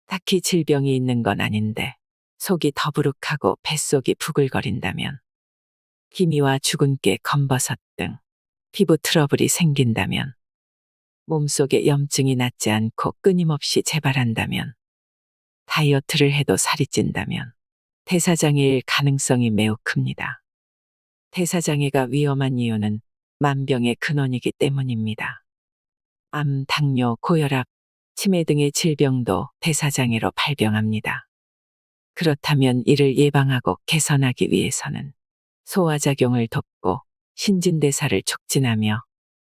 딱히 질병이 있는 건 아닌데 속이 더부룩하고 뱃속이 부글거린다면, 기미와 주근깨, 검버섯 등 피부 트러블이 생긴다면, 몸속에 염증이 낫지 않고 끊임없이 재발한다면, 다이어트를 해도 살이 찐다면 대사장애일 가능성이 매우 큽니다. 대사장애가 위험한 이유는 만병의 근원이기 때문입니다. 암, 당뇨, 고혈압, 치매 등의 질병도 대사장애로 발병합니다. 그렇다면 이를 예방하고 개선하기 위해서는 소화작용을 돕고 신진대사를 촉진하며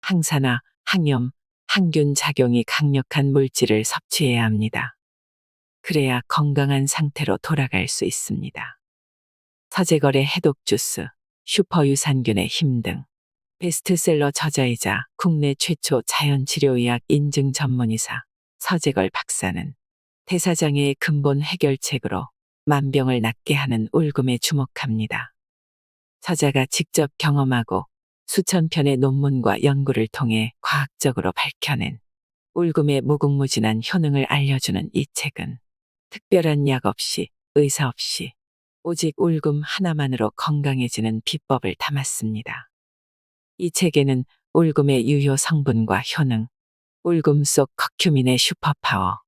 항산화, 항염, 항균 작용이 강력한 물질을 섭취해야 합니다. 그래야 건강한 상태로 돌아갈 수 있습니다. 서재걸의 해독주스, 슈퍼유산균의 힘 등 베스트셀러 저자이자 국내 최초 자연치료의학 인증 전문의사 서재걸 박사는 대사장애의 근본 해결책으로 만병을 낫게 하는 울금에 주목합니다. 저자가 직접 경험하고 수천 편의 논문과 연구를 통해 과학적으로 밝혀낸 울금의 무궁무진한 효능을 알려주는 이 책은 특별한 약 없이, 의사 없이 오직 울금 하나만으로 건강해지는 비법을 담았습니다. 이 책에는 울금의 유효 성분과 효능, 울금 속 커큐민의 슈퍼파워,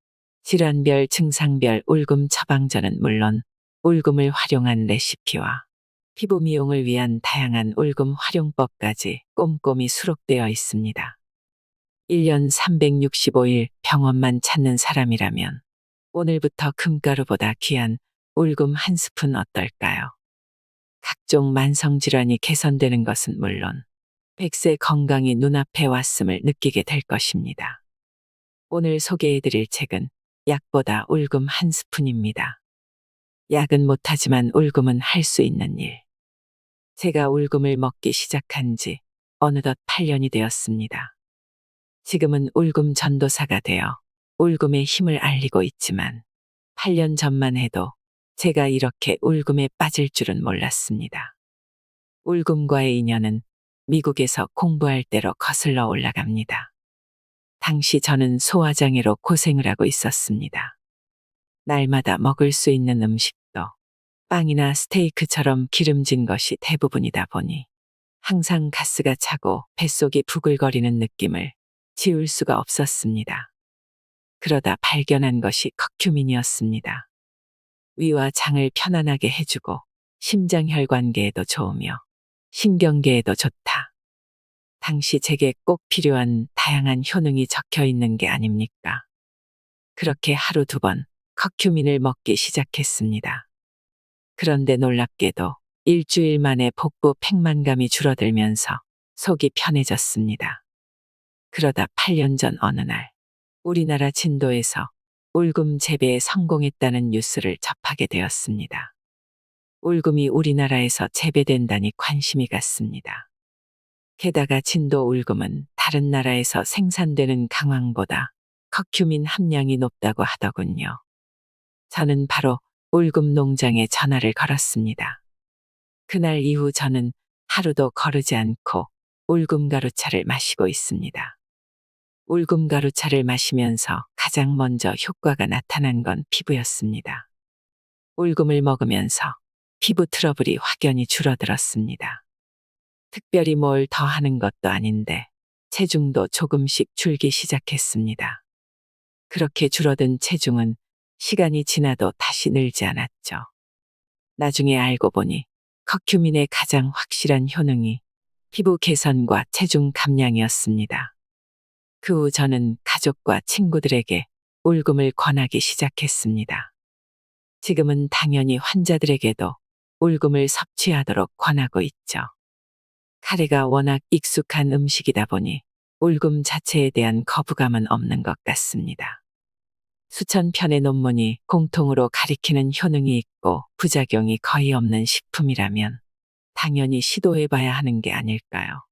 질환별 증상별 울금 처방전은 물론 울금을 활용한 레시피와 피부 미용을 위한 다양한 울금 활용법까지 꼼꼼히 수록되어 있습니다. 1년 365일 병원만 찾는 사람이라면 오늘부터 금가루보다 귀한 울금 한 스푼 어떨까요? 각종 만성질환이 개선되는 것은 물론 100세 건강이 눈앞에 왔음을 느끼게 될 것입니다. 오늘 소개해드릴 책은 약보다 울금 한 스푼입니다. 약은 못하지만 울금은 할 수 있는 일. 제가 울금을 먹기 시작한 지 어느덧 8년이 되었습니다. 지금은 울금 전도사가 되어 울금의 힘을 알리고 있지만 8년 전만 해도 제가 이렇게 울금에 빠질 줄은 몰랐습니다. 울금과의 인연은 미국에서 공부할 때로 거슬러 올라갑니다. 당시 저는 소화장애로 고생을 하고 있었습니다. 날마다 먹을 수 있는 음식도 빵이나 스테이크처럼 기름진 것이 대부분이다 보니 항상 가스가 차고 뱃속이 부글거리는 느낌을 지울 수가 없었습니다. 그러다 발견한 것이 커큐민이었습니다. 위와 장을 편안하게 해주고 심장혈관계에도 좋으며 신경계에도 좋다. 당시 제게 꼭 필요한 다양한 효능이 적혀 있는 게 아닙니까? 그렇게 하루 2번 커큐민을 먹기 시작했습니다. 그런데 놀랍게도 일주일 만에 복부 팽만감이 줄어들면서 속이 편해졌습니다. 그러다 8년 전 어느 날 우리나라 진도에서 울금 재배에 성공했다는 뉴스를 접하게 되었습니다. 울금이 우리나라에서 재배된다니 관심이 갔습니다. 게다가 진도 울금은 다른 나라에서 생산되는 강황보다 커큐민 함량이 높다고 하더군요. 저는 바로 울금 농장에 전화를 걸었습니다. 그날 이후 저는 하루도 거르지 않고 울금 가루차를 마시고 있습니다. 울금 가루차를 마시면서 가장 먼저 효과가 나타난 건 피부였습니다. 울금을 먹으면서 피부 트러블이 확연히 줄어들었습니다. 특별히 뭘 더 하는 것도 아닌데 체중도 조금씩 줄기 시작했습니다. 그렇게 줄어든 체중은 시간이 지나도 다시 늘지 않았죠. 나중에 알고 보니 커큐민의 가장 확실한 효능이 피부 개선과 체중 감량이었습니다. 그 후 저는 가족과 친구들에게 울금을 권하기 시작했습니다. 지금은 당연히 환자들에게도 울금을 섭취하도록 권하고 있죠. 카레가 워낙 익숙한 음식이다 보니 울금 자체에 대한 거부감은 없는 것 같습니다. 수천 편의 논문이 공통으로 가리키는 효능이 있고 부작용이 거의 없는 식품이라면 당연히 시도해봐야 하는 게 아닐까요?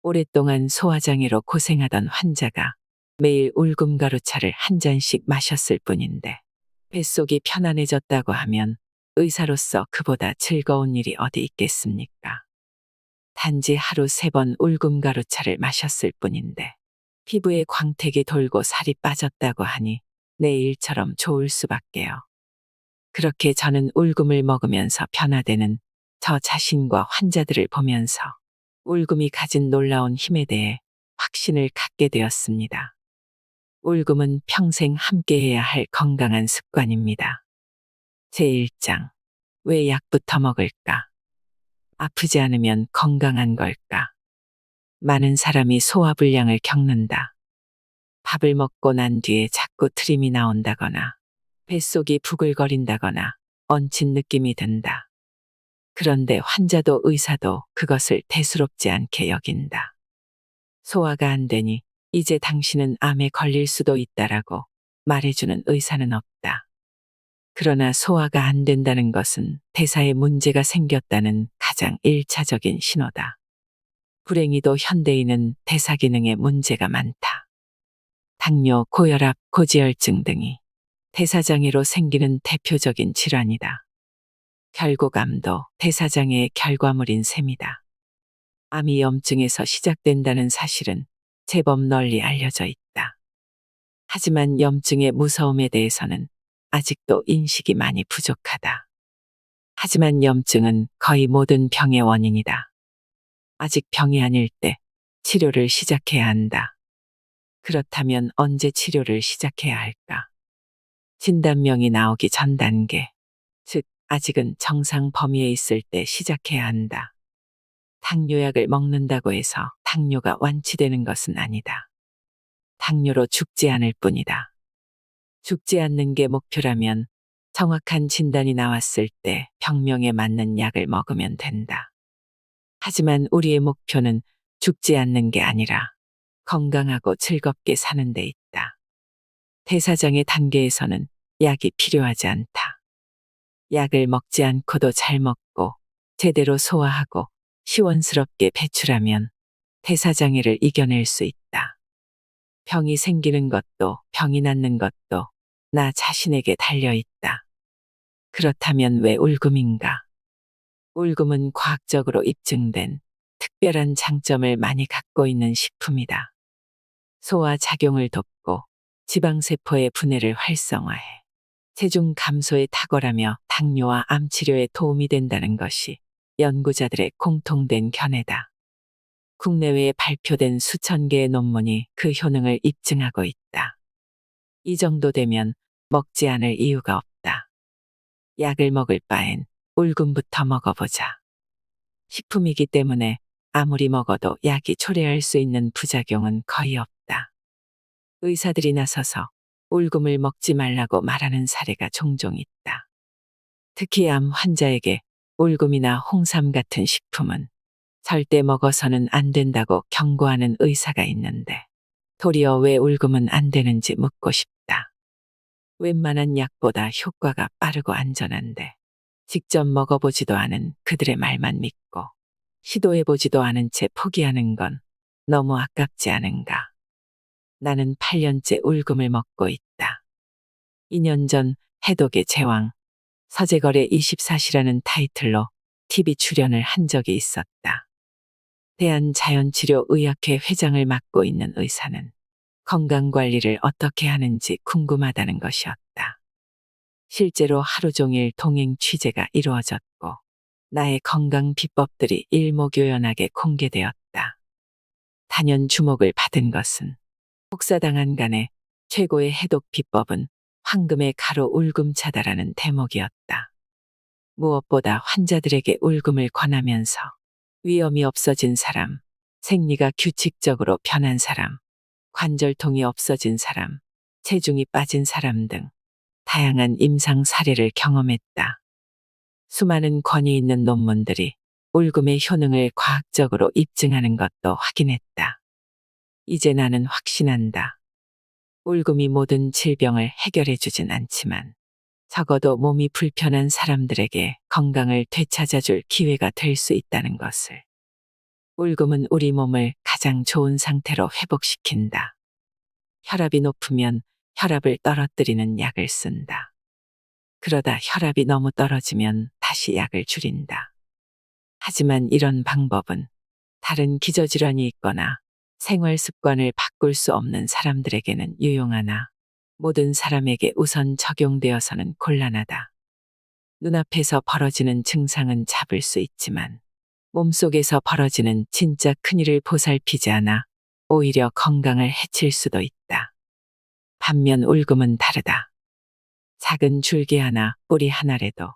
오랫동안 소화장애로 고생하던 환자가 매일 울금 가루차를 한 잔씩 마셨을 뿐인데 뱃속이 편안해졌다고 하면 의사로서 그보다 즐거운 일이 어디 있겠습니까? 단지 하루 3번 울금 가루차를 마셨을 뿐인데 피부에 광택이 돌고 살이 빠졌다고 하니 내일처럼 좋을 수밖에요. 그렇게 저는 울금을 먹으면서 변화되는 저 자신과 환자들을 보면서 울금이 가진 놀라운 힘에 대해 확신을 갖게 되었습니다. 울금은 평생 함께해야 할 건강한 습관입니다. 제1장. 왜 약부터 먹을까? 아프지 않으면 건강한 걸까? 많은 사람이 소화불량을 겪는다. 밥을 먹고 난 뒤에 자꾸 트림이 나온다거나 뱃속이 부글거린다거나 얹힌 느낌이 든다. 그런데 환자도 의사도 그것을 대수롭지 않게 여긴다. 소화가 안 되니 이제 당신은 암에 걸릴 수도 있다라고 말해주는 의사는 없다. 그러나 소화가 안 된다는 것은 대사에 문제가 생겼다는 가장 1차적인 신호다. 불행히도 현대인은 대사 기능에 문제가 많다. 당뇨, 고혈압, 고지혈증 등이 대사장애로 생기는 대표적인 질환이다. 결국 암도 대사장애의 결과물인 셈이다. 암이 염증에서 시작된다는 사실은 제법 널리 알려져 있다. 하지만 염증의 무서움에 대해서는 아직도 인식이 많이 부족하다. 하지만 염증은 거의 모든 병의 원인이다. 아직 병이 아닐 때 치료를 시작해야 한다. 그렇다면 언제 치료를 시작해야 할까? 진단명이 나오기 전 단계, 즉 아직은 정상 범위에 있을 때 시작해야 한다. 당뇨약을 먹는다고 해서 당뇨가 완치되는 것은 아니다. 당뇨로 죽지 않을 뿐이다. 죽지 않는 게 목표라면 정확한 진단이 나왔을 때 병명에 맞는 약을 먹으면 된다. 하지만 우리의 목표는 죽지 않는 게 아니라 건강하고 즐겁게 사는 데 있다. 대사장애 단계에서는 약이 필요하지 않다. 약을 먹지 않고도 잘 먹고 제대로 소화하고 시원스럽게 배출하면 대사장애를 이겨낼 수 있다. 병이 생기는 것도 병이 낫는 것도 나 자신에게 달려 있다. 그렇다면 왜 울금인가? 울금은 과학적으로 입증된 특별한 장점을 많이 갖고 있는 식품이다. 소화 작용을 돕고 지방세포의 분해를 활성화해 체중 감소에 탁월하며 당뇨와 암 치료에 도움이 된다는 것이 연구자들의 공통된 견해다. 국내외에 발표된 수천 개의 논문이 그 효능을 입증하고 있다. 이 정도 되면 먹지 않을 이유가 없다. 약을 먹을 바엔 울금부터 먹어보자. 식품이기 때문에 아무리 먹어도 약이 초래할 수 있는 부작용은 거의 없다. 의사들이 나서서 울금을 먹지 말라고 말하는 사례가 종종 있다. 특히 암 환자에게 울금이나 홍삼 같은 식품은 절대 먹어서는 안 된다고 경고하는 의사가 있는데 도리어 왜 울금은 안 되는지 묻고 싶다. 웬만한 약보다 효과가 빠르고 안전한데 직접 먹어보지도 않은 그들의 말만 믿고 시도해보지도 않은 채 포기하는 건 너무 아깝지 않은가. 나는 8년째 울금을 먹고 있다. 2년 전 해독의 제왕, 서재걸의 24시라는 타이틀로 TV 출연을 한 적이 있었다. 대한자연치료의학회 회장을 맡고 있는 의사는 건강관리를 어떻게 하는지 궁금하다는 것이었다. 실제로 하루 종일 동행 취재가 이루어졌고 나의 건강 비법들이 일목요연하게 공개되었다. 단연 주목을 받은 것은 혹사당한 간의 최고의 해독 비법은 황금의 가루 울금차다라는 대목이었다. 무엇보다 환자들에게 울금을 권하면서 위염이 없어진 사람, 생리가 규칙적으로 변한 사람, 관절통이 없어진 사람, 체중이 빠진 사람 등 다양한 임상 사례를 경험했다. 수많은 권위 있는 논문들이 울금의 효능을 과학적으로 입증하는 것도 확인했다. 이제 나는 확신한다. 울금이 모든 질병을 해결해 주진 않지만 적어도 몸이 불편한 사람들에게 건강을 되찾아줄 기회가 될 수 있다는 것을. 울금은 우리 몸을 가장 좋은 상태로 회복시킨다. 혈압이 높으면 혈압을 떨어뜨리는 약을 쓴다. 그러다 혈압이 너무 떨어지면 다시 약을 줄인다. 하지만 이런 방법은 다른 기저질환이 있거나 생활 습관을 바꿀 수 없는 사람들에게는 유용하나 모든 사람에게 우선 적용되어서는 곤란하다. 눈앞에서 벌어지는 증상은 잡을 수 있지만 몸속에서 벌어지는 진짜 큰일을 보살피지 않아 오히려 건강을 해칠 수도 있다. 반면 울금은 다르다. 작은 줄기 하나, 뿌리 하나라도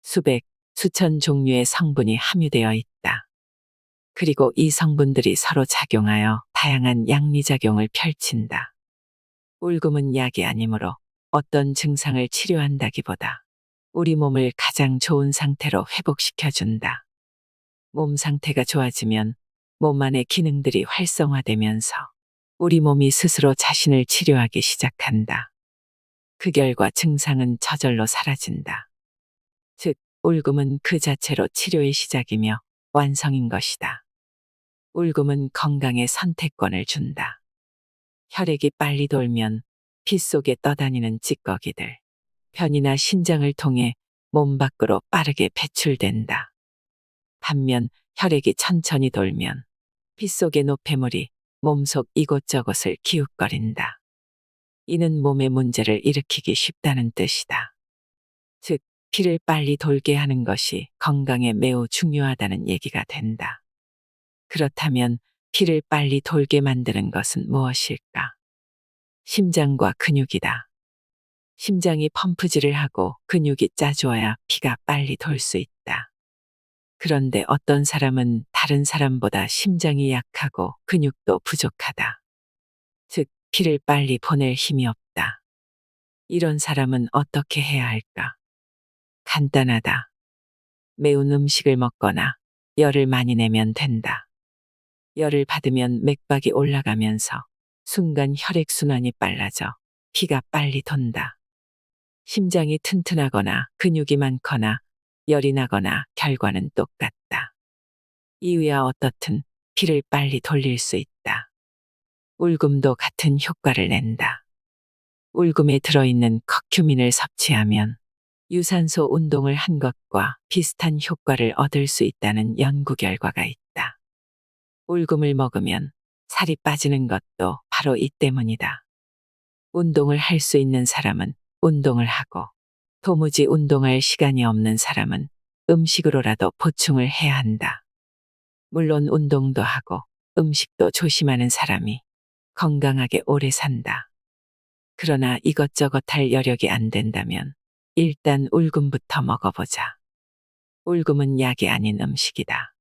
수백, 수천 종류의 성분이 함유되어 있다. 그리고 이 성분들이 서로 작용하여 다양한 양리작용을 펼친다. 울금은 약이 아니므로 어떤 증상을 치료한다기보다 우리 몸을 가장 좋은 상태로 회복시켜준다. 몸 상태가 좋아지면 몸 안의 기능들이 활성화되면서 우리 몸이 스스로 자신을 치료하기 시작한다. 그 결과 증상은 저절로 사라진다. 즉, 울금은 그 자체로 치료의 시작이며 완성인 것이다. 울금은 건강의 선택권을 준다. 혈액이 빨리 돌면 피 속에 떠다니는 찌꺼기들, 변이나 신장을 통해 몸 밖으로 빠르게 배출된다. 반면 혈액이 천천히 돌면 피 속의 노폐물이 몸속 이곳저곳을 기웃거린다. 이는 몸의 문제를 일으키기 쉽다는 뜻이다. 즉, 피를 빨리 돌게 하는 것이 건강에 매우 중요하다는 얘기가 된다. 그렇다면 피를 빨리 돌게 만드는 것은 무엇일까? 심장과 근육이다. 심장이 펌프질을 하고 근육이 짜주어야 피가 빨리 돌 수 있다. 그런데 어떤 사람은 다른 사람보다 심장이 약하고 근육도 부족하다. 즉, 피를 빨리 보낼 힘이 없다. 이런 사람은 어떻게 해야 할까? 간단하다. 매운 음식을 먹거나 열을 많이 내면 된다. 열을 받으면 맥박이 올라가면서 순간 혈액순환이 빨라져 피가 빨리 돈다. 심장이 튼튼하거나 근육이 많거나 열이 나거나 결과는 똑같다. 이유야 어떻든 피를 빨리 돌릴 수 있다. 울금도 같은 효과를 낸다. 울금에 들어있는 커큐민을 섭취하면 유산소 운동을 한 것과 비슷한 효과를 얻을 수 있다는 연구 결과가 있다. 울금을 먹으면 살이 빠지는 것도 바로 이 때문이다. 운동을 할 수 있는 사람은 운동을 하고 도무지 운동할 시간이 없는 사람은 음식으로라도 보충을 해야 한다. 물론 운동도 하고 음식도 조심하는 사람이 건강하게 오래 산다. 그러나 이것저것 할 여력이 안 된다면 일단 울금부터 먹어보자. 울금은 약이 아닌 음식이다.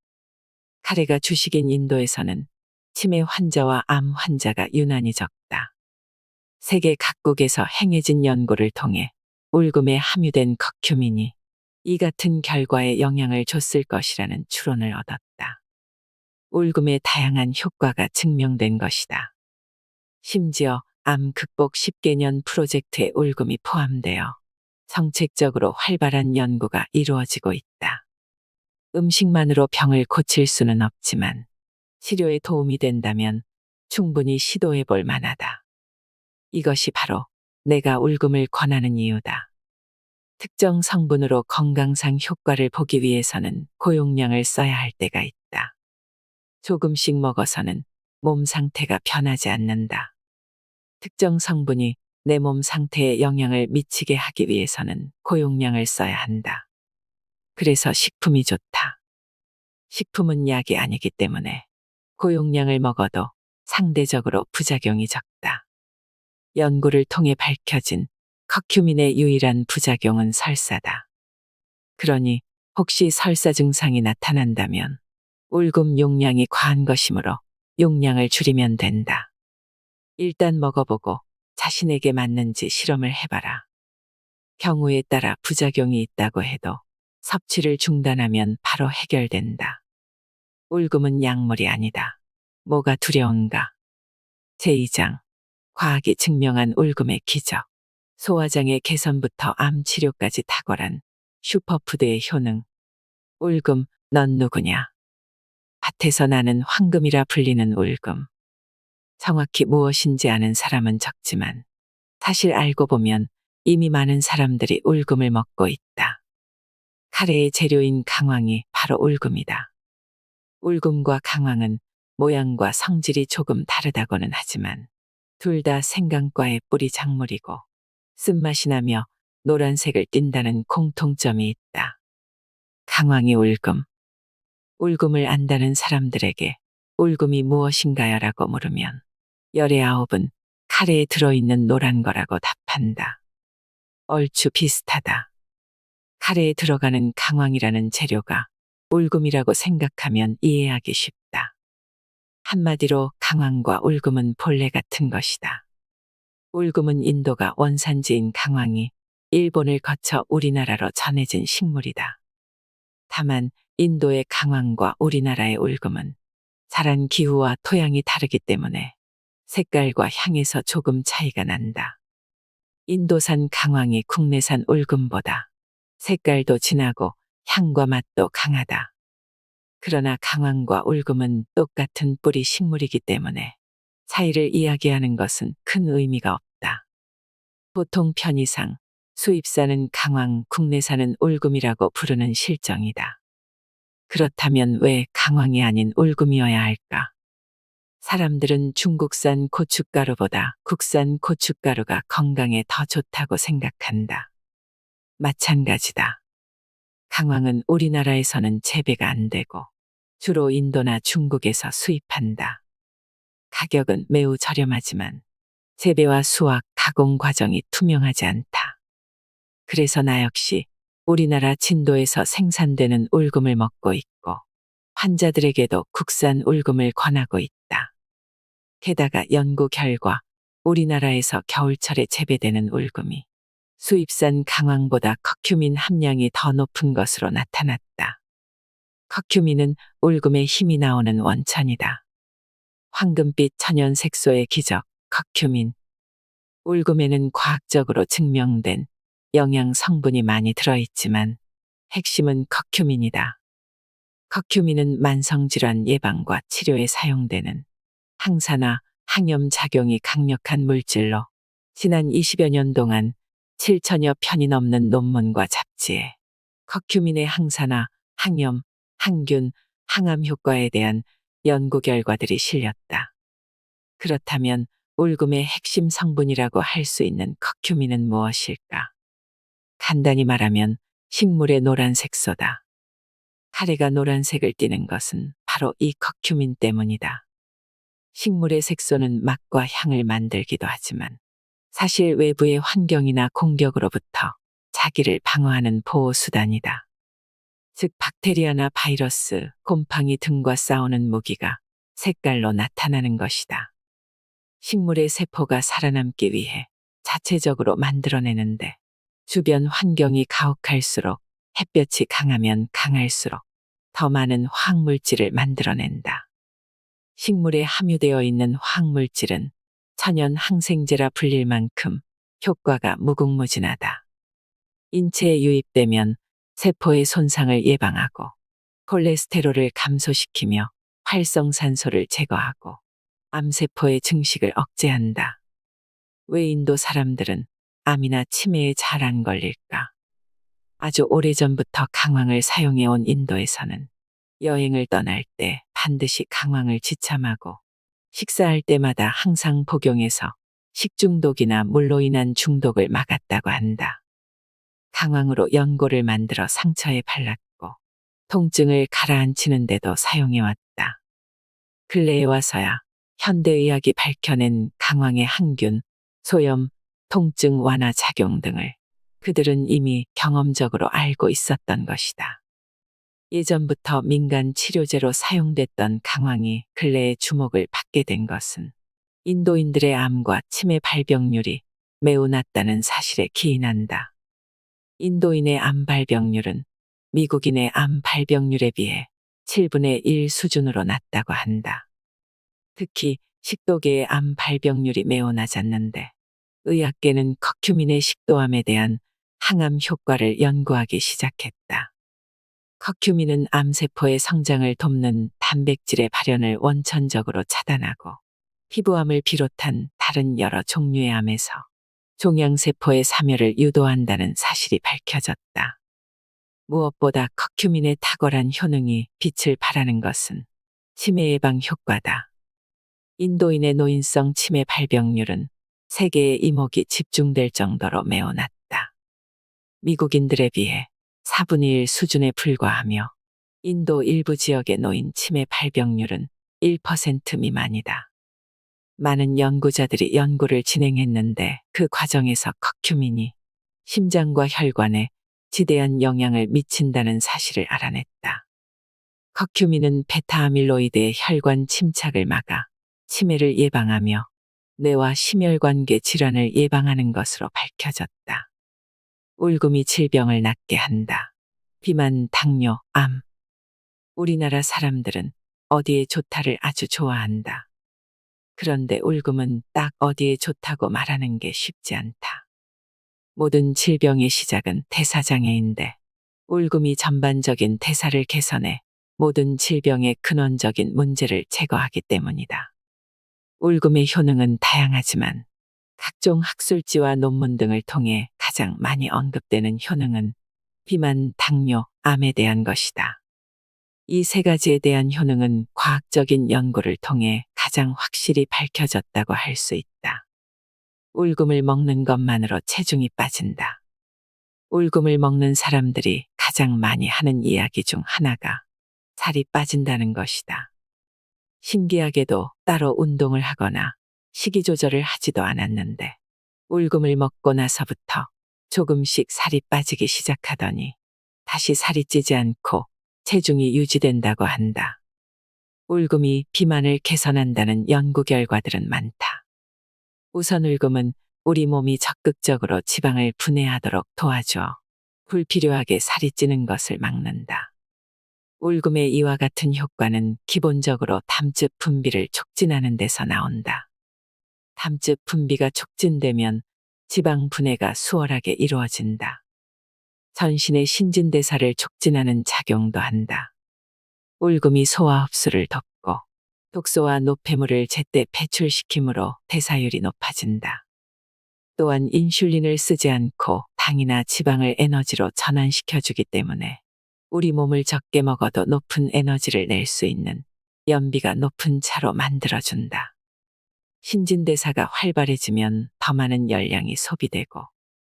카레가 주식인 인도에서는 치매 환자와 암 환자가 유난히 적다. 세계 각국에서 행해진 연구를 통해 울금에 함유된 커큐민이 이 같은 결과에 영향을 줬을 것이라는 추론을 얻었다. 울금의 다양한 효과가 증명된 것이다. 심지어 암 극복 10개년 프로젝트에 울금이 포함되어 정책적으로 활발한 연구가 이루어지고 있다. 음식만으로 병을 고칠 수는 없지만 치료에 도움이 된다면 충분히 시도해 볼 만하다. 이것이 바로 내가 울금을 권하는 이유다. 특정 성분으로 건강상 효과를 보기 위해서는 고용량을 써야 할 때가 있다. 조금씩 먹어서는 몸 상태가 변하지 않는다. 특정 성분이 내 몸 상태에 영향을 미치게 하기 위해서는 고용량을 써야 한다. 그래서 식품이 좋다. 식품은 약이 아니기 때문에 고용량을 먹어도 상대적으로 부작용이 적다. 연구를 통해 밝혀진 커큐민의 유일한 부작용은 설사다. 그러니 혹시 설사 증상이 나타난다면 울금 용량이 과한 것이므로 용량을 줄이면 된다. 일단 먹어보고 자신에게 맞는지 실험을 해봐라. 경우에 따라 부작용이 있다고 해도 섭취를 중단하면 바로 해결된다. 울금은 약물이 아니다. 뭐가 두려운가? 제2장 과학이 증명한 울금의 기적. 소화장의 개선부터 암 치료까지 탁월한 슈퍼푸드의 효능. 울금, 넌 누구냐? 밭에서 나는 황금이라 불리는 울금. 정확히 무엇인지 아는 사람은 적지만 사실 알고 보면 이미 많은 사람들이 울금을 먹고 있다. 카레의 재료인 강황이 바로 울금이다. 울금과 강황은 모양과 성질이 조금 다르다고는 하지만 둘 다 생강과의 뿌리 작물이고 쓴맛이 나며 노란색을 띈다는 공통점이 있다. 강황이 울금. 울금을 안다는 사람들에게 울금이 무엇인가요라고 물으면 열의 9은 카레에 들어있는 노란 거라고 답한다. 얼추 비슷하다. 카레에 들어가는 강황이라는 재료가 울금이라고 생각하면 이해하기 쉽다. 한마디로 강황과 울금은 본래 같은 것이다. 울금은 인도가 원산지인 강황이 일본을 거쳐 우리나라로 전해진 식물이다. 다만 인도의 강황과 우리나라의 울금은 자란 기후와 토양이 다르기 때문에 색깔과 향에서 조금 차이가 난다. 인도산 강황이 국내산 울금보다 색깔도 진하고 향과 맛도 강하다. 그러나 강황과 울금은 똑같은 뿌리 식물이기 때문에 차이를 이야기하는 것은 큰 의미가 없다. 보통 편의상 수입산은 강황, 국내산은 울금이라고 부르는 실정이다. 그렇다면 왜 강황이 아닌 울금이어야 할까? 사람들은 중국산 고춧가루보다 국산 고춧가루가 건강에 더 좋다고 생각한다. 마찬가지다. 강황은 우리나라에서는 재배가 안 되고 주로 인도나 중국에서 수입한다. 가격은 매우 저렴하지만 재배와 수확, 가공 과정이 투명하지 않다. 그래서 나 역시 우리나라 진도에서 생산되는 울금을 먹고 있고 환자들에게도 국산 울금을 권하고 있다. 게다가 연구 결과 우리나라에서 겨울철에 재배되는 울금이 수입산 강황보다 커큐민 함량이 더 높은 것으로 나타났다. 커큐민은 울금의 힘이 나오는 원천이다. 황금빛 천연 색소의 기적, 커큐민. 울금에는 과학적으로 증명된 영양 성분이 많이 들어있지만 핵심은 커큐민이다. 커큐민은 만성질환 예방과 치료에 사용되는 항산화, 항염 작용이 강력한 물질로 지난 20여 년 동안 7천여 편이 넘는 논문과 잡지에 커큐민의 항산화, 항염, 항균, 항암 효과에 대한 연구 결과들이 실렸다. 그렇다면 울금의 핵심 성분이라고 할 수 있는 커큐민은 무엇일까? 간단히 말하면 식물의 노란 색소다. 카레가 노란색을 띠는 것은 바로 이 커큐민 때문이다. 식물의 색소는 맛과 향을 만들기도 하지만 사실 외부의 환경이나 공격으로부터 자기를 방어하는 보호수단이다. 즉 박테리아나 바이러스, 곰팡이 등과 싸우는 무기가 색깔로 나타나는 것이다. 식물의 세포가 살아남기 위해 자체적으로 만들어내는데 주변 환경이 가혹할수록 햇볕이 강하면 강할수록 더 많은 화학물질을 만들어낸다. 식물에 함유되어 있는 화학물질은 천연 항생제라 불릴 만큼 효과가 무궁무진하다. 인체에 유입되면 세포의 손상을 예방하고 콜레스테롤을 감소시키며 활성산소를 제거하고 암세포의 증식을 억제한다. 왜 인도 사람들은 암이나 치매에 잘 안 걸릴까? 아주 오래전부터 강황을 사용해온 인도에서는 여행을 떠날 때 반드시 강황을 지참하고 식사할 때마다 항상 복용해서 식중독이나 물로 인한 중독을 막았다고 한다. 강황으로 연고를 만들어 상처에 발랐고 통증을 가라앉히는 데도 사용해왔다. 근래에 와서야 현대의학이 밝혀낸 강황의 항균, 소염, 통증 완화 작용 등을 그들은 이미 경험적으로 알고 있었던 것이다. 예전부터 민간 치료제로 사용됐던 강황이 근래에 주목을 받게 된 것은 인도인들의 암과 치매 발병률이 매우 낮다는 사실에 기인한다. 인도인의 암 발병률은 미국인의 암 발병률에 비해 7분의 1 수준으로 낮다고 한다. 특히 식도계의 암 발병률이 매우 낮았는데 의학계는 커큐민의 식도암에 대한 항암 효과를 연구하기 시작했다. 커큐민은 암세포의 성장을 돕는 단백질의 발현을 원천적으로 차단하고 피부암을 비롯한 다른 여러 종류의 암에서 종양세포의 사멸을 유도한다는 사실이 밝혀졌다. 무엇보다 커큐민의 탁월한 효능이 빛을 발하는 것은 치매 예방 효과다. 인도인의 노인성 치매 발병률은 세계의 이목이 집중될 정도로 매우 낮다. 미국인들에 비해 4분의 1 수준에 불과하며 인도 일부 지역의 노인 치매 발병률은 1% 미만이다. 많은 연구자들이 연구를 진행했는데 그 과정에서 커큐민이 심장과 혈관에 지대한 영향을 미친다는 사실을 알아냈다. 커큐민은 베타아밀로이드의 혈관 침착을 막아 치매를 예방하며 뇌와 심혈관계 질환을 예방하는 것으로 밝혀졌다. 울금이 질병을 낫게 한다. 비만, 당뇨, 암. 우리나라 사람들은 어디에 좋다를 아주 좋아한다. 그런데 울금은 딱 어디에 좋다고 말하는 게 쉽지 않다. 모든 질병의 시작은 대사장애인데 울금이 전반적인 대사를 개선해 모든 질병의 근원적인 문제를 제거하기 때문이다. 울금의 효능은 다양하지만 각종 학술지와 논문 등을 통해 가장 많이 언급되는 효능은 비만, 당뇨, 암에 대한 것이다. 이 세 가지에 대한 효능은 과학적인 연구를 통해 가장 확실히 밝혀졌다고 할 수 있다. 울금을 먹는 것만으로 체중이 빠진다. 울금을 먹는 사람들이 가장 많이 하는 이야기 중 하나가 살이 빠진다는 것이다. 신기하게도 따로 운동을 하거나 식이 조절을 하지도 않았는데 울금을 먹고 나서부터 조금씩 살이 빠지기 시작하더니 다시 살이 찌지 않고 체중이 유지된다고 한다. 울금이 비만을 개선한다는 연구 결과들은 많다. 우선 울금은 우리 몸이 적극적으로 지방을 분해하도록 도와줘 불필요하게 살이 찌는 것을 막는다. 울금의 이와 같은 효과는 기본적으로 담즙 분비를 촉진하는 데서 나온다. 담즙 분비가 촉진되면 지방 분해가 수월하게 이루어진다. 전신의 신진대사를 촉진하는 작용도 한다. 울금이 소화 흡수를 돕고 독소와 노폐물을 제때 배출시키므로 대사율이 높아진다. 또한 인슐린을 쓰지 않고 당이나 지방을 에너지로 전환시켜주기 때문에 우리 몸을 적게 먹어도 높은 에너지를 낼 수 있는 연비가 높은 차로 만들어준다. 신진대사가 활발해지면 더 많은 열량이 소비되고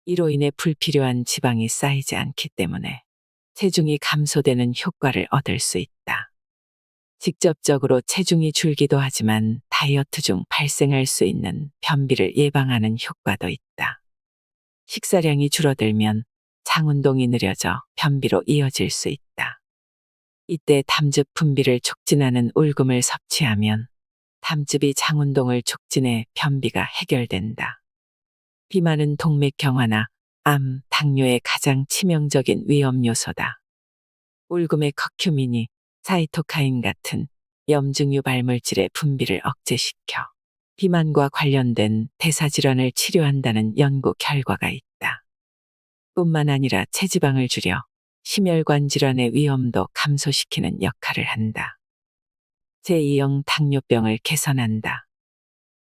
이로 인해 불필요한 지방이 쌓이지 않기 때문에 체중이 감소되는 효과를 얻을 수 있다. 직접적으로 체중이 줄기도 하지만 다이어트 중 발생할 수 있는 변비를 예방하는 효과도 있다. 식사량이 줄어들면 장운동이 느려져 변비로 이어질 수 있다. 이때 담즙 분비를 촉진하는 울금을 섭취하면 담즙이 장운동을 촉진해 변비가 해결된다. 비만은 동맥경화나 암, 당뇨의 가장 치명적인 위험 요소다. 울금의 커큐민이 사이토카인 같은 염증 유발 물질의 분비를 억제시켜 비만과 관련된 대사질환을 치료한다는 연구 결과가 있다. 뿐만 아니라 체지방을 줄여 심혈관 질환의 위험도 감소시키는 역할을 한다. 제2형 당뇨병을 개선한다.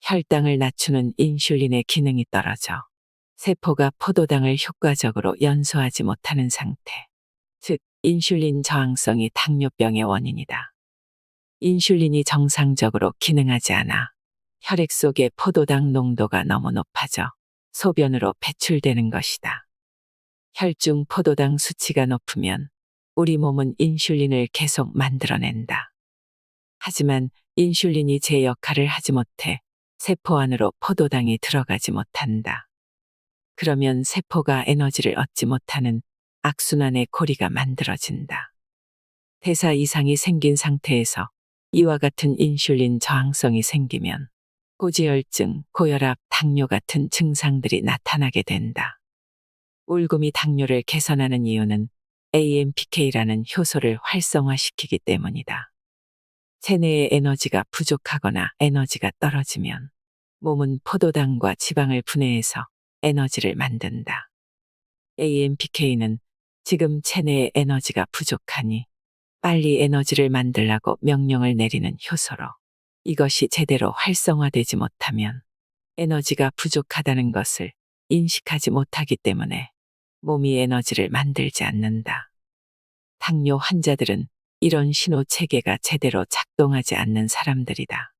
혈당을 낮추는 인슐린의 기능이 떨어져 세포가 포도당을 효과적으로 연소하지 못하는 상태, 즉 인슐린 저항성이 당뇨병의 원인이다. 인슐린이 정상적으로 기능하지 않아 혈액 속의 포도당 농도가 너무 높아져 소변으로 배출되는 것이다. 혈중 포도당 수치가 높으면 우리 몸은 인슐린을 계속 만들어낸다. 하지만 인슐린이 제 역할을 하지 못해 세포 안으로 포도당이 들어가지 못한다. 그러면 세포가 에너지를 얻지 못하는 악순환의 고리가 만들어진다. 대사 이상이 생긴 상태에서 이와 같은 인슐린 저항성이 생기면 고지혈증, 고혈압, 당뇨 같은 증상들이 나타나게 된다. 울금이 당뇨를 개선하는 이유는 AMPK라는 효소를 활성화시키기 때문이다. 체내에 에너지가 부족하거나 에너지가 떨어지면 몸은 포도당과 지방을 분해해서 에너지를 만든다. AMPK는 지금 체내에 에너지가 부족하니 빨리 에너지를 만들라고 명령을 내리는 효소로 이것이 제대로 활성화되지 못하면 에너지가 부족하다는 것을 인식하지 못하기 때문에 몸이 에너지를 만들지 않는다. 당뇨 환자들은 이런 신호 체계가 제대로 작동하지 않는 사람들이다.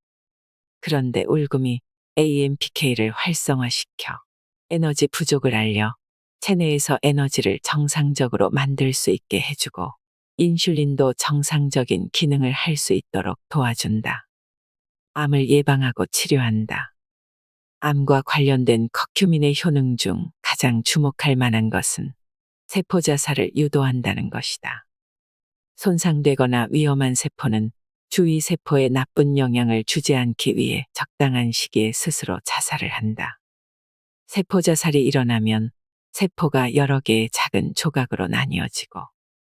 그런데 울금이 AMPK를 활성화시켜 에너지 부족을 알려 체내에서 에너지를 정상적으로 만들 수 있게 해주고 인슐린도 정상적인 기능을 할 수 있도록 도와준다. 암을 예방하고 치료한다. 암과 관련된 커큐민의 효능 중 가장 주목할 만한 것은 세포 자살을 유도한다는 것이다. 손상되거나 위험한 세포는 주위 세포에 나쁜 영향을 주지 않기 위해 적당한 시기에 스스로 자살을 한다. 세포 자살이 일어나면 세포가 여러 개의 작은 조각으로 나뉘어지고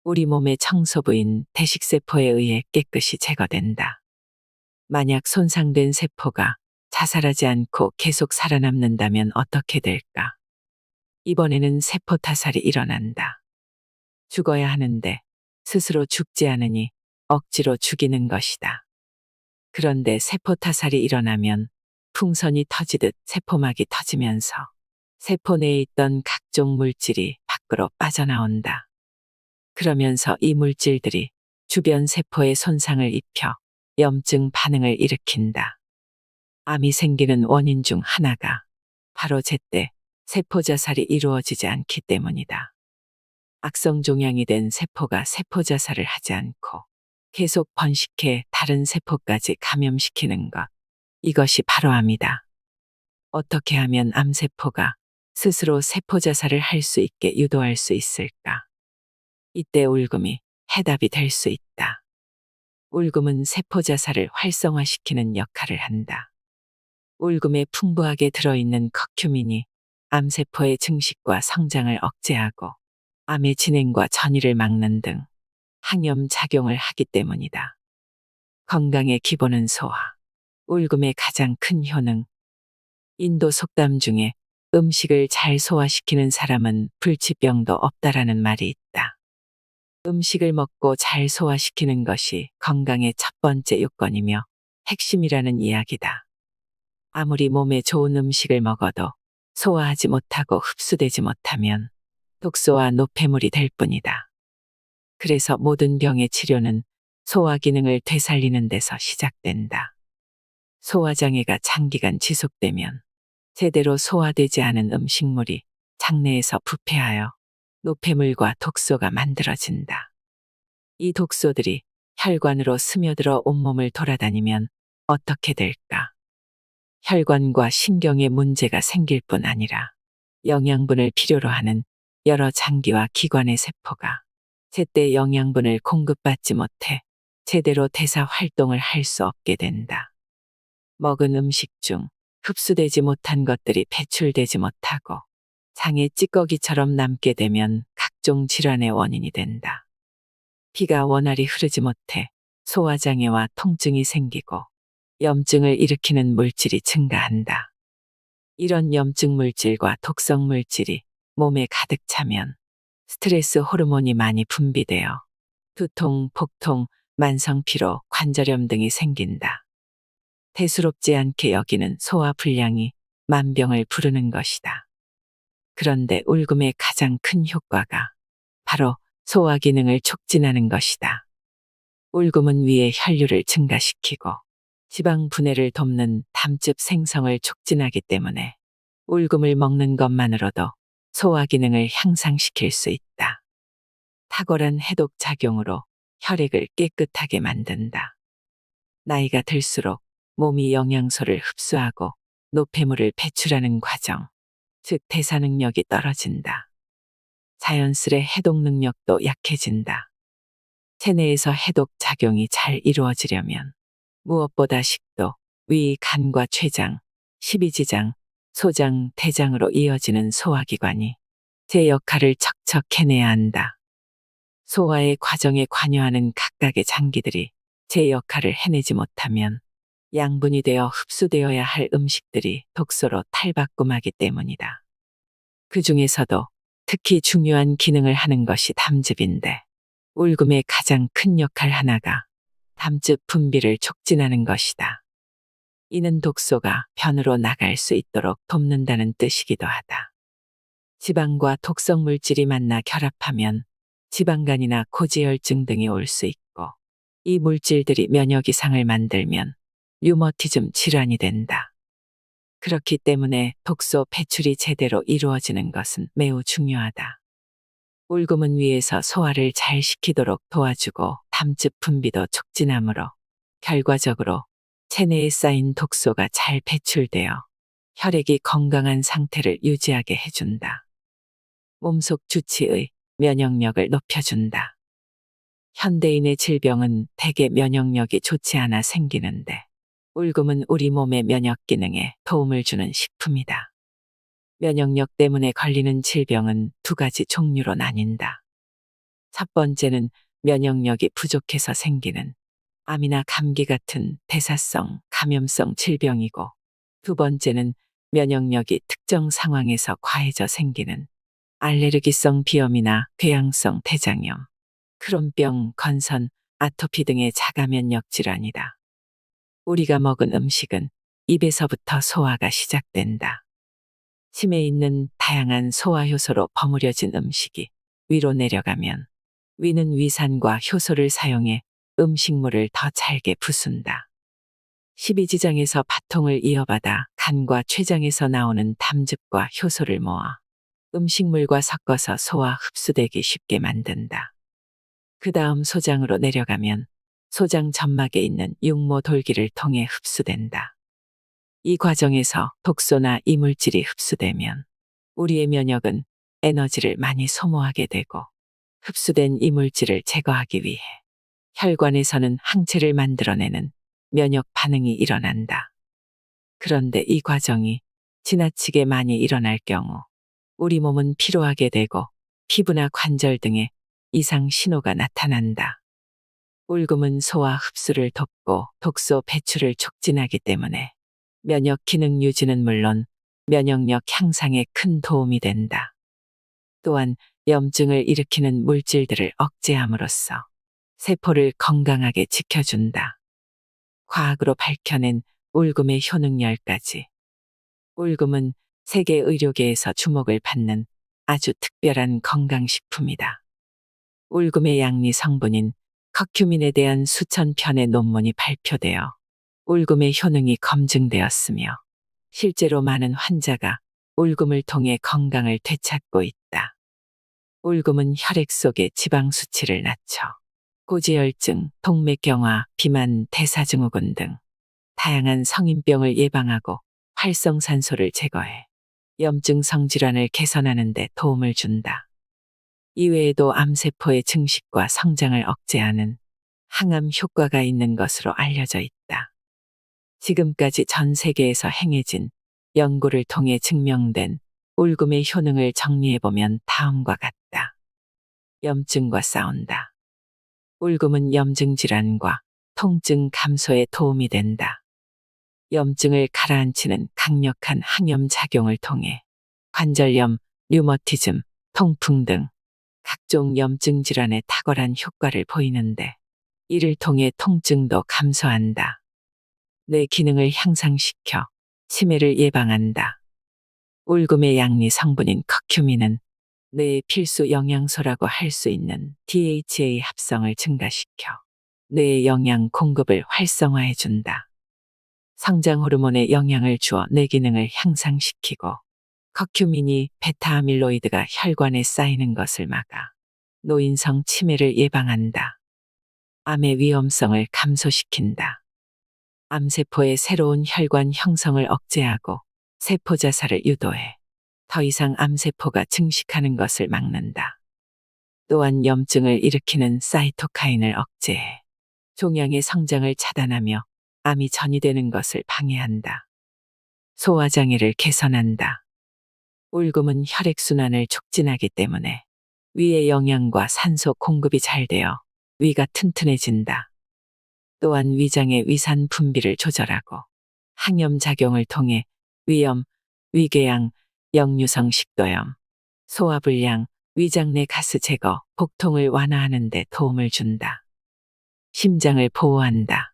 우리 몸의 청소부인 대식세포에 의해 깨끗이 제거된다. 만약 손상된 세포가 자살하지 않고 계속 살아남는다면 어떻게 될까? 이번에는 세포 타살이 일어난다. 죽어야 하는데 스스로 죽지 않으니 억지로 죽이는 것이다. 그런데 세포 타살이 일어나면 풍선이 터지듯 세포막이 터지면서 세포 내에 있던 각종 물질이 밖으로 빠져나온다. 그러면서 이 물질들이 주변 세포에 손상을 입혀 염증 반응을 일으킨다. 암이 생기는 원인 중 하나가 바로 제때 세포 자살이 이루어지지 않기 때문이다. 악성 종양이 된 세포가 세포 자살을 하지 않고 계속 번식해 다른 세포까지 감염시키는 것. 이것이 바로 암이다. 어떻게 하면 암세포가 스스로 세포 자살을 할 수 있게 유도할 수 있을까? 이때 울금이 해답이 될 수 있다. 울금은 세포 자살을 활성화시키는 역할을 한다. 울금에 풍부하게 들어있는 커큐민이 암세포의 증식과 성장을 억제하고 암의 진행과 전이를 막는 등 항염 작용을 하기 때문이다. 건강의 기본은 소화. 울금의 가장 큰 효능. 인도 속담 중에 음식을 잘 소화시키는 사람은 불치병도 없다라는 말이 있다. 음식을 먹고 잘 소화시키는 것이 건강의 첫 번째 요건이며 핵심이라는 이야기다. 아무리 몸에 좋은 음식을 먹어도 소화하지 못하고 흡수되지 못하면 독소와 노폐물이 될 뿐이다. 그래서 모든 병의 치료는 소화 기능을 되살리는 데서 시작된다. 소화장애가 장기간 지속되면 제대로 소화되지 않은 음식물이 장내에서 부패하여 노폐물과 독소가 만들어진다. 이 독소들이 혈관으로 스며들어 온몸을 돌아다니면 어떻게 될까? 혈관과 신경에 문제가 생길 뿐 아니라 영양분을 필요로 하는 여러 장기와 기관의 세포가 제때 영양분을 공급받지 못해 제대로 대사 활동을 할 수 없게 된다. 먹은 음식 중 흡수되지 못한 것들이 배출되지 못하고 장에 찌꺼기처럼 남게 되면 각종 질환의 원인이 된다. 피가 원활히 흐르지 못해 소화장애와 통증이 생기고 염증을 일으키는 물질이 증가한다. 이런 염증 물질과 독성 물질이 몸에 가득 차면 스트레스 호르몬이 많이 분비되어 두통, 복통, 만성피로, 관절염 등이 생긴다. 대수롭지 않게 여기는 소화불량이 만병을 부르는 것이다. 그런데 울금의 가장 큰 효과가 바로 소화 기능을 촉진하는 것이다. 울금은 위의 혈류를 증가시키고 지방 분해를 돕는 담즙 생성을 촉진하기 때문에 울금을 먹는 것만으로도 소화 기능을 향상시킬 수 있다. 탁월한 해독 작용으로 혈액을 깨끗하게 만든다. 나이가 들수록 몸이 영양소를 흡수하고 노폐물을 배출하는 과정, 즉 대사 능력이 떨어진다. 자연스레 해독 능력도 약해진다. 체내에서 해독 작용이 잘 이루어지려면 무엇보다 식도, 위, 간과 췌장, 십이지장, 소장, 대장으로 이어지는 소화기관이 제 역할을 척척 해내야 한다. 소화의 과정에 관여하는 각각의 장기들이 제 역할을 해내지 못하면 양분이 되어 흡수되어야 할 음식들이 독소로 탈바꿈하기 때문이다. 그 중에서도 특히 중요한 기능을 하는 것이 담즙인데 울금의 가장 큰 역할 하나가 담즙 분비를 촉진하는 것이다. 이는 독소가 변으로 나갈 수 있도록 돕는다는 뜻이기도 하다. 지방과 독성 물질이 만나 결합하면 지방간이나 고지혈증 등이 올 수 있고 이 물질들이 면역 이상을 만들면 류머티즘 질환이 된다. 그렇기 때문에 독소 배출이 제대로 이루어지는 것은 매우 중요하다. 울금은 위에서 소화를 잘 시키도록 도와주고 담즙 분비도 촉진하므로 결과적으로 체내에 쌓인 독소가 잘 배출되어 혈액이 건강한 상태를 유지하게 해준다. 몸속 주치의 면역력을 높여준다. 현대인의 질병은 대개 면역력이 좋지 않아 생기는데 울금은 우리 몸의 면역 기능에 도움을 주는 식품이다. 면역력 때문에 걸리는 질병은 두 가지 종류로 나뉜다. 첫 번째는 면역력이 부족해서 생기는 암이나 감기 같은 대사성, 감염성 질병이고, 두 번째는 면역력이 특정 상황에서 과해져 생기는 알레르기성 비염이나 궤양성 대장염, 크론병, 건선, 아토피 등의 자가면역 질환이다. 우리가 먹은 음식은 입에서부터 소화가 시작된다. 침에 있는 다양한 소화 효소로 버무려진 음식이 위로 내려가면 위는 위산과 효소를 사용해 음식물을 더 잘게 부순다. 십이지장에서 바통을 이어받아 간과 췌장에서 나오는 담즙과 효소를 모아 음식물과 섞어서 소화 흡수되기 쉽게 만든다. 그 다음 소장으로 내려가면 소장 점막에 있는 육모 돌기를 통해 흡수된다. 이 과정에서 독소나 이물질이 흡수되면 우리의 면역은 에너지를 많이 소모하게 되고 흡수된 이물질을 제거하기 위해 혈관에서는 항체를 만들어내는 면역 반응이 일어난다. 그런데 이 과정이 지나치게 많이 일어날 경우 우리 몸은 피로하게 되고 피부나 관절 등에 이상 신호가 나타난다. 울금은 소화 흡수를 돕고 독소 배출을 촉진하기 때문에 면역 기능 유지는 물론 면역력 향상에 큰 도움이 된다. 또한 염증을 일으키는 물질들을 억제함으로써 세포를 건강하게 지켜준다. 과학으로 밝혀낸 울금의 효능 10가지. 울금은 세계 의료계에서 주목을 받는 아주 특별한 건강식품이다. 울금의 양리 성분인 커큐민에 대한 수천 편의 논문이 발표되어 울금의 효능이 검증되었으며 실제로 많은 환자가 울금을 통해 건강을 되찾고 있다. 울금은 혈액 속의 지방 수치를 낮춰 고지혈증, 동맥경화, 비만, 대사증후군 등 다양한 성인병을 예방하고 활성산소를 제거해 염증성 질환을 개선하는 데 도움을 준다. 이외에도 암세포의 증식과 성장을 억제하는 항암 효과가 있는 것으로 알려져 있다. 지금까지 전 세계에서 행해진 연구를 통해 증명된 울금의 효능을 정리해보면 다음과 같다. 염증과 싸운다. 울금은 염증 질환과 통증 감소에 도움이 된다. 염증을 가라앉히는 강력한 항염 작용을 통해 관절염, 류머티즘, 통풍 등 각종 염증 질환에 탁월한 효과를 보이는데 이를 통해 통증도 감소한다. 뇌 기능을 향상시켜 치매를 예방한다. 울금의 양리 성분인 커큐민은 뇌의 필수 영양소라고 할 수 있는 DHA 합성을 증가시켜 뇌의 영양 공급을 활성화해준다. 성장 호르몬에 영향을 주어 뇌 기능을 향상시키고 커큐민이 베타아밀로이드가 혈관에 쌓이는 것을 막아 노인성 치매를 예방한다. 암의 위험성을 감소시킨다. 암세포의 새로운 혈관 형성을 억제하고 세포 자살을 유도해 더 이상 암세포가 증식하는 것을 막는다. 또한 염증을 일으키는 사이토카인을 억제해 종양의 성장을 차단하며 암이 전이되는 것을 방해한다. 소화장애를 개선한다. 울금은 혈액순환을 촉진하기 때문에 위의 영양과 산소 공급이 잘 되어 위가 튼튼해진다. 또한 위장의 위산 분비를 조절하고 항염 작용을 통해 위염, 위궤양, 역류성 식도염, 소화불량, 위장 내 가스 제거, 복통을 완화하는 데 도움을 준다. 심장을 보호한다.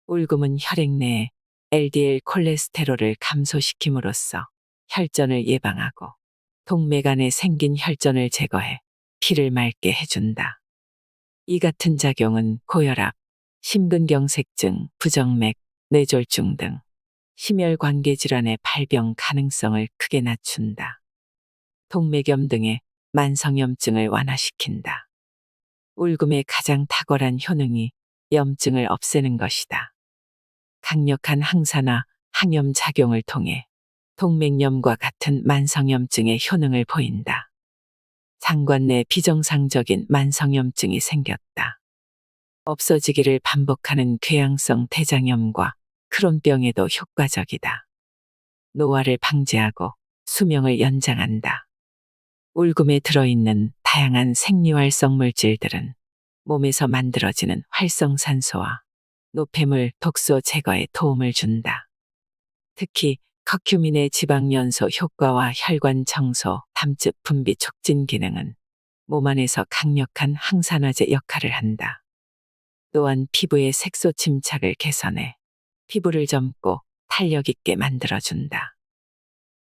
울금은 혈액 내에 LDL 콜레스테롤을 감소시킴으로써 혈전을 예방하고 동맥 안에 생긴 혈전을 제거해 피를 맑게 해준다. 이 같은 작용은 고혈압, 심근경색증, 부정맥, 뇌졸중 등 심혈관계 질환의 발병 가능성을 크게 낮춘다. 동맥염 등의 만성염증을 완화시킨다. 울금의 가장 탁월한 효능이 염증을 없애는 것이다. 강력한 항산화, 항염 작용을 통해 동맥염과 같은 만성염증의 효능을 보인다. 장관 내 비정상적인 만성염증이 생겼다. 없어지기를 반복하는 궤양성 대장염과 크론병에도 효과적이다. 노화를 방지하고 수명을 연장한다. 울금에 들어있는 다양한 생리활성 물질들은 몸에서 만들어지는 활성산소와 노폐물, 독소 제거에 도움을 준다. 특히 커큐민의 지방연소 효과와 혈관 청소, 담즙 분비 촉진 기능은 몸 안에서 강력한 항산화제 역할을 한다. 또한 피부의 색소 침착을 개선해 피부를 젊고 탄력 있게 만들어준다.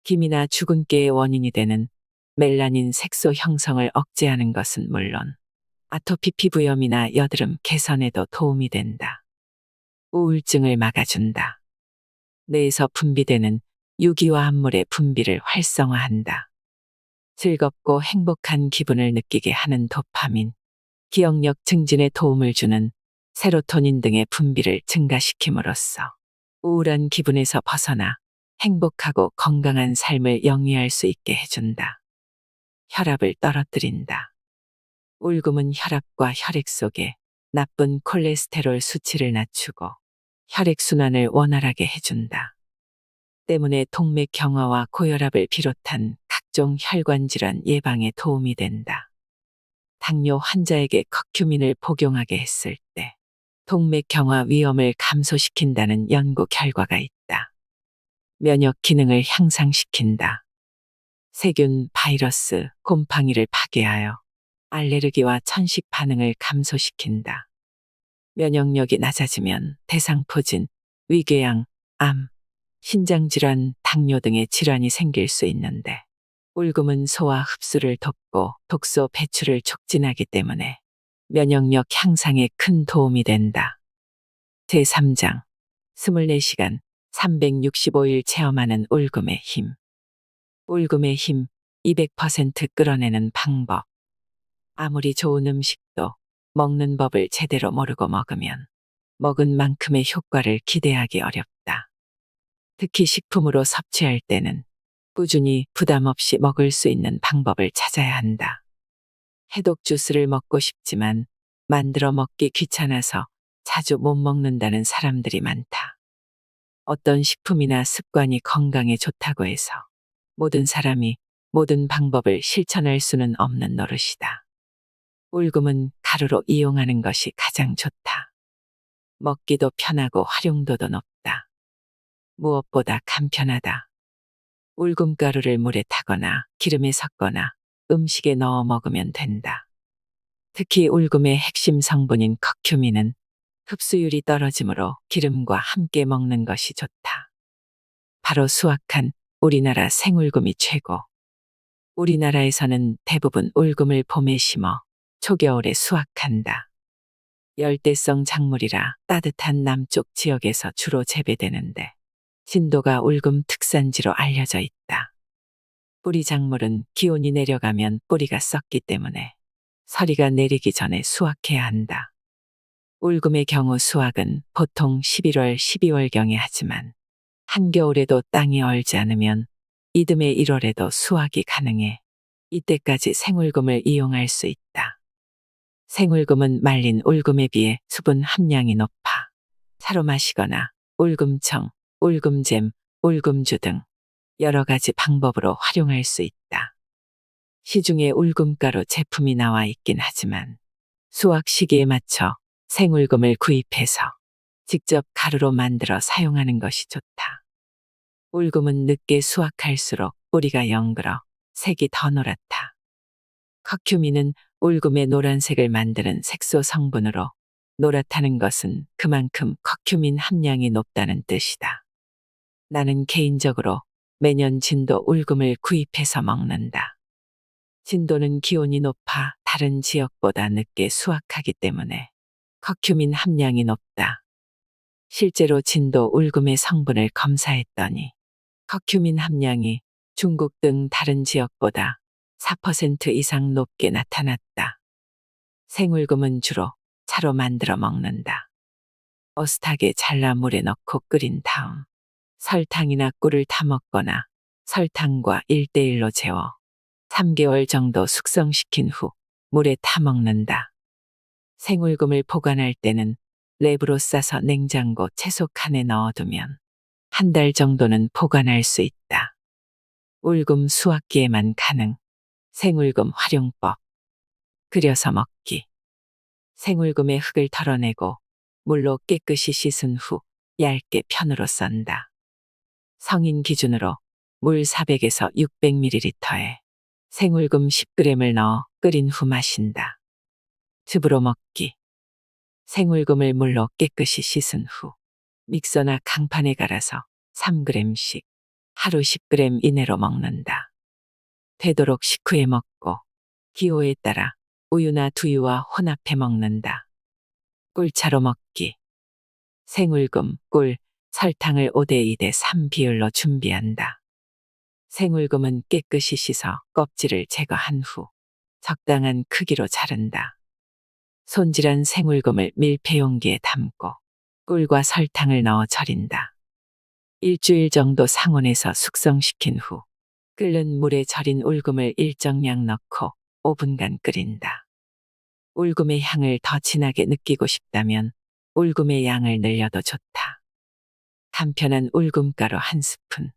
기미나 주근깨의 원인이 되는 멜라닌 색소 형성을 억제하는 것은 물론 아토피 피부염이나 여드름 개선에도 도움이 된다. 우울증을 막아준다. 뇌에서 분비되는 유기화합물의 분비를 활성화한다. 즐겁고 행복한 기분을 느끼게 하는 도파민, 기억력 증진에 도움을 주는 세로토닌 등의 분비를 증가시킴으로써 우울한 기분에서 벗어나 행복하고 건강한 삶을 영위할 수 있게 해준다. 혈압을 떨어뜨린다. 울금은 혈압과 혈액 속에 나쁜 콜레스테롤 수치를 낮추고 혈액순환을 원활하게 해준다. 때문에 동맥 경화와 고혈압을 비롯한 각종 혈관 질환 예방에 도움이 된다. 당뇨 환자에게 커큐민을 복용하게 했을 때 동맥 경화 위험을 감소시킨다는 연구 결과가 있다. 면역 기능을 향상시킨다. 세균, 바이러스, 곰팡이를 파괴하여 알레르기와 천식 반응을 감소시킨다. 면역력이 낮아지면 대상포진, 위궤양, 암, 신장질환, 당뇨 등의 질환이 생길 수 있는데 울금은 소화 흡수를 돕고 독소 배출을 촉진하기 때문에 면역력 향상에 큰 도움이 된다. 제3장 24시간 365일 체험하는 울금의 힘. 울금의 힘 200% 끌어내는 방법. 아무리 좋은 음식도 먹는 법을 제대로 모르고 먹으면 먹은 만큼의 효과를 기대하기 어렵다. 특히 식품으로 섭취할 때는 꾸준히 부담 없이 먹을 수 있는 방법을 찾아야 한다. 해독 주스를 먹고 싶지만 만들어 먹기 귀찮아서 자주 못 먹는다는 사람들이 많다. 어떤 식품이나 습관이 건강에 좋다고 해서 모든 사람이 모든 방법을 실천할 수는 없는 노릇이다. 울금은 가루로 이용하는 것이 가장 좋다. 먹기도 편하고 활용도도 높다. 무엇보다 간편하다. 울금가루를 물에 타거나 기름에 섞거나 음식에 넣어 먹으면 된다. 특히 울금의 핵심 성분인 커큐민은 흡수율이 떨어지므로 기름과 함께 먹는 것이 좋다. 바로 수확한 우리나라 생울금이 최고. 우리나라에서는 대부분 울금을 봄에 심어 초겨울에 수확한다. 열대성 작물이라 따뜻한 남쪽 지역에서 주로 재배되는데 진도가 울금 특산지로 알려져 있다. 뿌리 작물은 기온이 내려가면 뿌리가 썩기 때문에 서리가 내리기 전에 수확해야 한다. 울금의 경우 수확은 보통 11월, 12월경에 하지만 한겨울에도 땅이 얼지 않으면 이듬해 1월에도 수확이 가능해 이때까지 생울금을 이용할 수 있다. 생울금은 말린 울금에 비해 수분 함량이 높아 차로 마시거나 울금청, 울금잼, 울금주 등 여러 가지 방법으로 활용할 수 있다. 시중에 울금가루 제품이 나와 있긴 하지만 수확 시기에 맞춰 생울금을 구입해서 직접 가루로 만들어 사용하는 것이 좋다. 울금은 늦게 수확할수록 뿌리가 영글어 색이 더 노랗다. 커큐민은 울금의 노란색을 만드는 색소 성분으로 노랗다는 것은 그만큼 커큐민 함량이 높다는 뜻이다. 나는 개인적으로 매년 진도 울금을 구입해서 먹는다. 진도는 기온이 높아 다른 지역보다 늦게 수확하기 때문에 커큐민 함량이 높다. 실제로 진도 울금의 성분을 검사했더니 커큐민 함량이 중국 등 다른 지역보다 4% 이상 높게 나타났다. 생울금은 주로 차로 만들어 먹는다. 어슷하게 잘라 물에 넣고 끓인 다음 설탕이나 꿀을 타 먹거나 설탕과 1:1로 재워 3개월 정도 숙성시킨 후 물에 타 먹는다. 생울금을 보관할 때는 랩으로 싸서 냉장고 채소칸에 넣어두면 한 달 정도는 보관할 수 있다. 울금 수확기에만 가능. 생울금 활용법. 끓여서 먹기. 생울금의 흙을 털어내고 물로 깨끗이 씻은 후 얇게 편으로 썬다. 성인 기준으로 물 400에서 600ml에 생울금 10g을 넣어 끓인 후 마신다. 즙으로 먹기. 생울금을 물로 깨끗이 씻은 후 믹서나 강판에 갈아서 3g씩 하루 10g 이내로 먹는다. 되도록 식후에 먹고 기호에 따라 우유나 두유와 혼합해 먹는다. 꿀차로 먹기. 생울금, 꿀, 설탕을 5:2:3 비율로 준비한다. 생울금은 깨끗이 씻어 껍질을 제거한 후 적당한 크기로 자른다. 손질한 생울금을 밀폐용기에 담고 꿀과 설탕을 넣어 절인다. 일주일 정도 상온에서 숙성시킨 후 끓는 물에 절인 울금을 일정량 넣고 5분간 끓인다. 울금의 향을 더 진하게 느끼고 싶다면 울금의 양을 늘려도 좋다. 간편한 울금가루 1스푼.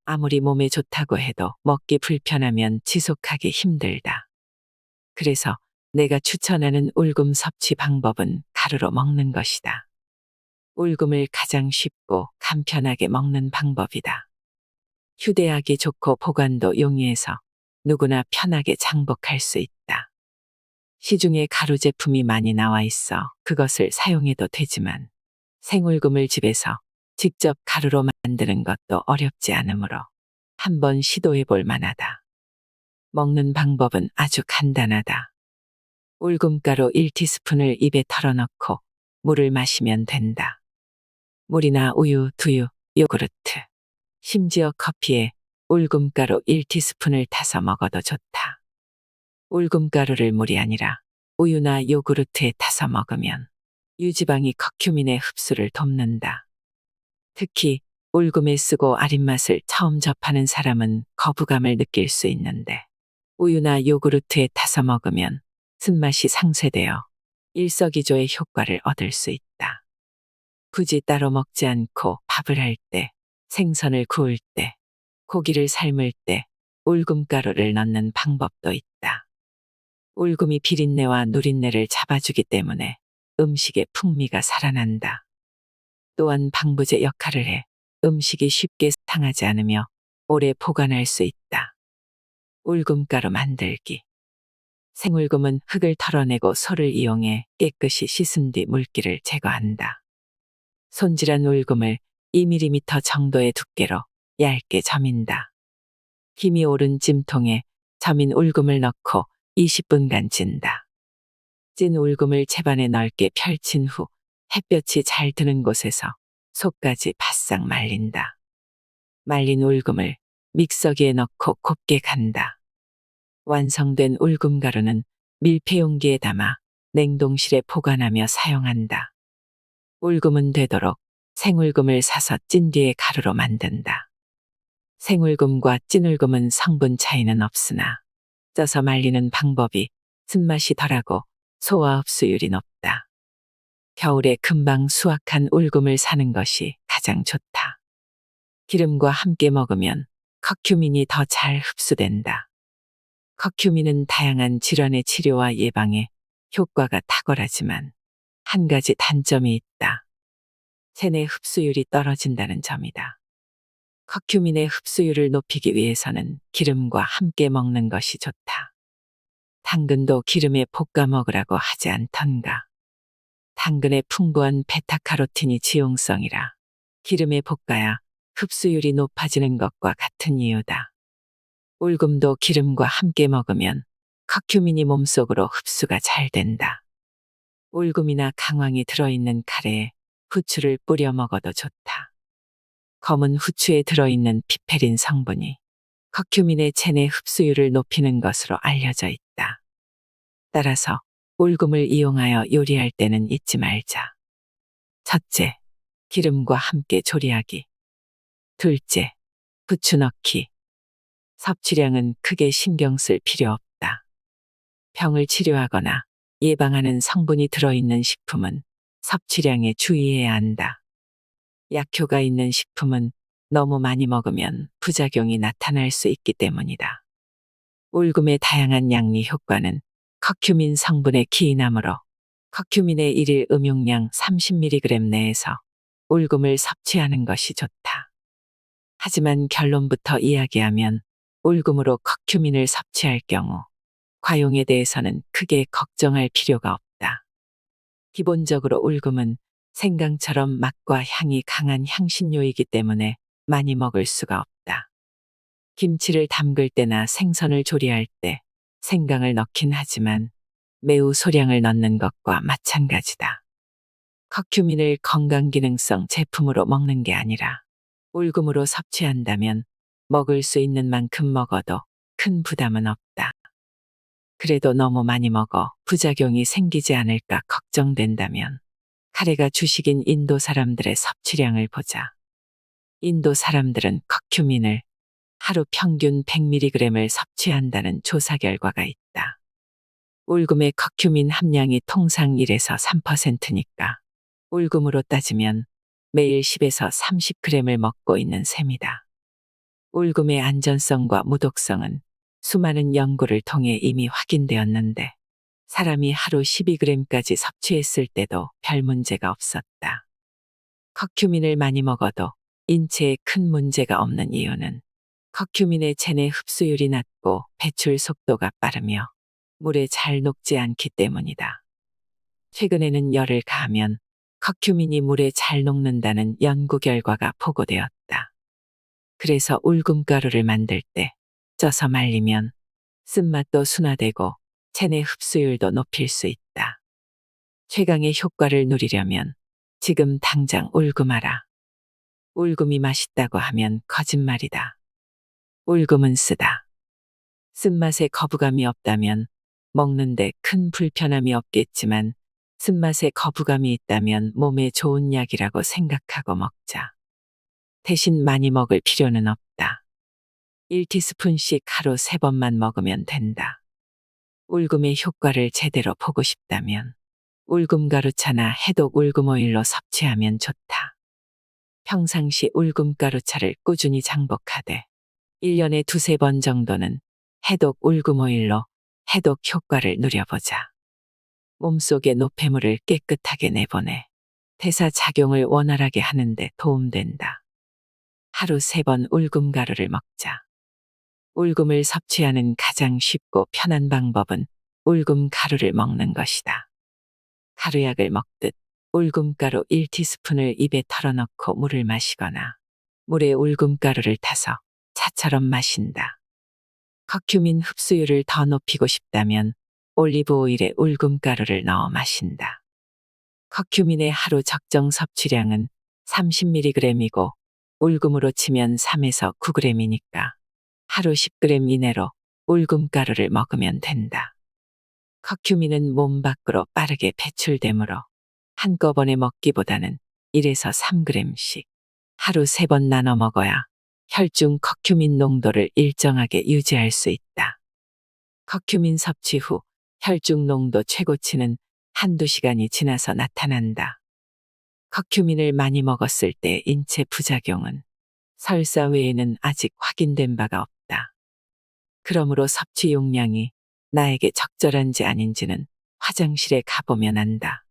아무리 몸에 좋다고 해도 먹기 불편하면 지속하기 힘들다. 그래서 내가 추천하는 울금 섭취 방법은 가루로 먹는 것이다. 울금을 가장 쉽고 간편하게 먹는 방법이다. 휴대하기 좋고 보관도 용이해서 누구나 편하게 장복할 수 있다. 시중에 가루 제품이 많이 나와 있어 그것을 사용해도 되지만 생울금을 집에서 직접 가루로 만드는 것도 어렵지 않으므로 한번 시도해 볼 만하다. 먹는 방법은 아주 간단하다. 울금가루 1티스푼을 입에 털어넣고 물을 마시면 된다. 물이나 우유, 두유, 요구르트, 심지어 커피에 울금가루 1티스푼을 타서 먹어도 좋다. 울금가루를 물이 아니라 우유나 요구르트에 타서 먹으면 유지방이 커큐민의 흡수를 돕는다. 특히 울금에 쓰고 아린 맛을 처음 접하는 사람은 거부감을 느낄 수 있는데 우유나 요구르트에 타서 먹으면 쓴맛이 상쇄되어 일석이조의 효과를 얻을 수 있다. 굳이 따로 먹지 않고 밥을 할 때, 생선을 구울 때, 고기를 삶을 때 울금가루를 넣는 방법도 있다. 울금이 비린내와 누린내를 잡아주기 때문에 음식의 풍미가 살아난다. 또한 방부제 역할을 해 음식이 쉽게 상하지 않으며 오래 보관할 수 있다. 울금가루 만들기. 생울금은 흙을 털어내고 소를 이용해 깨끗이 씻은 뒤 물기를 제거한다. 손질한 울금을 2mm 정도의 두께로 얇게 저민다. 김이 오른 찜통에 저민 울금을 넣고 20분간 찐다. 찐 울금을 채반에 넓게 펼친 후 햇볕이 잘 드는 곳에서 속까지 바싹 말린다. 말린 울금을 믹서기에 넣고 곱게 간다. 완성된 울금가루는 밀폐용기에 담아 냉동실에 보관하며 사용한다. 울금은 되도록 생울금을 사서 찐 뒤에 가루로 만든다. 생울금과 찐울금은 성분 차이는 없으나 쪄서 말리는 방법이 쓴맛이 덜하고 소화 흡수율이 높다. 겨울에 금방 수확한 울금을 사는 것이 가장 좋다. 기름과 함께 먹으면 커큐민이 더 잘 흡수된다. 커큐민은 다양한 질환의 치료와 예방에 효과가 탁월하지만 한 가지 단점이 있다. 체내 흡수율이 떨어진다는 점이다. 커큐민의 흡수율을 높이기 위해서는 기름과 함께 먹는 것이 좋다. 당근도 기름에 볶아 먹으라고 하지 않던가. 당근에 풍부한 베타카로틴이 지용성이라 기름에 볶아야 흡수율이 높아지는 것과 같은 이유다. 울금도 기름과 함께 먹으면 커큐민이 몸속으로 흡수가 잘 된다. 울금이나 강황이 들어있는 카레에 후추를 뿌려 먹어도 좋다. 검은 후추에 들어있는 피페린 성분이 커큐민의 체내 흡수율을 높이는 것으로 알려져 있다. 따라서 울금을 이용하여 요리할 때는 잊지 말자. 첫째, 기름과 함께 조리하기. 둘째, 후추 넣기. 섭취량은 크게 신경 쓸 필요 없다. 병을 치료하거나 예방하는 성분이 들어있는 식품은 섭취량에 주의해야 한다. 약효가 있는 식품은 너무 많이 먹으면 부작용이 나타날 수 있기 때문이다. 울금의 다양한 양리 효과는 커큐민 성분에 기인하므로 커큐민의 일일 음용량 30mg 내에서 울금을 섭취하는 것이 좋다. 하지만 결론부터 이야기하면 울금으로 커큐민을 섭취할 경우 과용에 대해서는 크게 걱정할 필요가 없다. 기본적으로 울금은 생강처럼 맛과 향이 강한 향신료이기 때문에 많이 먹을 수가 없다. 김치를 담글 때나 생선을 조리할 때 생강을 넣긴 하지만 매우 소량을 넣는 것과 마찬가지다. 커큐민을 건강기능성 제품으로 먹는 게 아니라 울금으로 섭취한다면 먹을 수 있는 만큼 먹어도 큰 부담은 없다. 그래도 너무 많이 먹어 부작용이 생기지 않을까 걱정된다면 카레가 주식인 인도 사람들의 섭취량을 보자. 인도 사람들은 커큐민을 하루 평균 100mg을 섭취한다는 조사 결과가 있다. 울금의 커큐민 함량이 통상 1에서 3%니까 울금으로 따지면 매일 10에서 30g을 먹고 있는 셈이다. 울금의 안전성과 무독성은 수많은 연구를 통해 이미 확인되었는데 사람이 하루 12g까지 섭취했을 때도 별 문제가 없었다. 커큐민을 많이 먹어도 인체에 큰 문제가 없는 이유는 커큐민의 체내 흡수율이 낮고 배출 속도가 빠르며 물에 잘 녹지 않기 때문이다. 최근에는 열을 가하면 커큐민이 물에 잘 녹는다는 연구 결과가 보고되었다. 그래서 울금가루를 만들 때 쪄서 말리면 쓴맛도 순화되고 체내 흡수율도 높일 수 있다. 최강의 효과를 누리려면 지금 당장 울금하라. 울금이 맛있다고 하면 거짓말이다. 울금은 쓰다. 쓴맛에 거부감이 없다면 먹는데 큰 불편함이 없겠지만 쓴맛에 거부감이 있다면 몸에 좋은 약이라고 생각하고 먹자. 대신 많이 먹을 필요는 없다. 1티스푼씩 하루 3번만 먹으면 된다. 울금의 효과를 제대로 보고 싶다면 울금가루차나 해독 울금오일로 섭취하면 좋다. 평상시 울금가루차를 꾸준히 장복하되 1년에 2~3번 정도는 해독 울금오일로 해독 효과를 누려보자. 몸속의 노폐물을 깨끗하게 내보내 대사작용을 원활하게 하는데 도움된다. 하루 3번 울금가루를 먹자. 울금을 섭취하는 가장 쉽고 편한 방법은 울금가루를 먹는 것이다. 가루약을 먹듯 울금가루 1티스푼을 입에 털어넣고 물을 마시거나 물에 울금가루를 타서 차처럼 마신다. 커큐민 흡수율을 더 높이고 싶다면 올리브 오일에 울금가루를 넣어 마신다. 커큐민의 하루 적정 섭취량은 30mg이고 울금으로 치면 3에서 9g이니까 하루 10g 이내로 울금가루를 먹으면 된다. 커큐민은 몸 밖으로 빠르게 배출되므로 한꺼번에 먹기보다는 1에서 3g씩 하루 3번 나눠 먹어야 혈중 커큐민 농도를 일정하게 유지할 수 있다. 커큐민 섭취 후 혈중 농도 최고치는 1~2시간이 지나서 나타난다. 커큐민을 많이 먹었을 때 인체 부작용은 설사 외에는 아직 확인된 바가 없다. 그러므로 섭취 용량이 나에게 적절한지 아닌지는 화장실에 가보면 안다.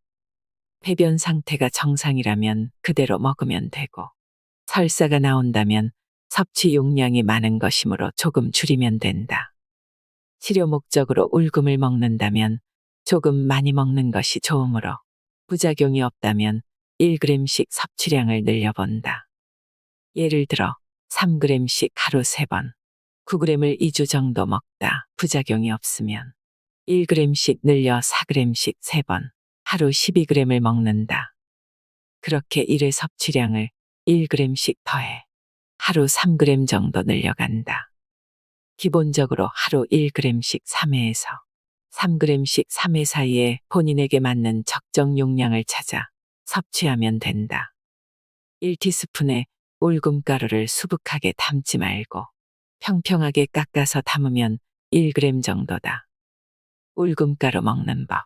배변 상태가 정상이라면 그대로 먹으면 되고 설사가 나온다면 섭취 용량이 많은 것이므로 조금 줄이면 된다. 치료 목적으로 울금을 먹는다면 조금 많이 먹는 것이 좋으므로 부작용이 없다면 1g씩 섭취량을 늘려본다. 예를 들어 3g씩 하루 3번, 9g을 2주 정도 먹다 부작용이 없으면 1g씩 늘려 4g씩 3번, 하루 12g을 먹는다. 그렇게 일회 섭취량을 1g씩 더해 하루 3g 정도 늘려간다. 기본적으로 하루 1g씩 3회에서 3g씩 3회 사이에 본인에게 맞는 적정 용량을 찾아 섭취하면 된다. 1티스푼에 울금가루를 수북하게 담지 말고 평평하게 깎아서 담으면 1g 정도다. 울금가루 먹는 법.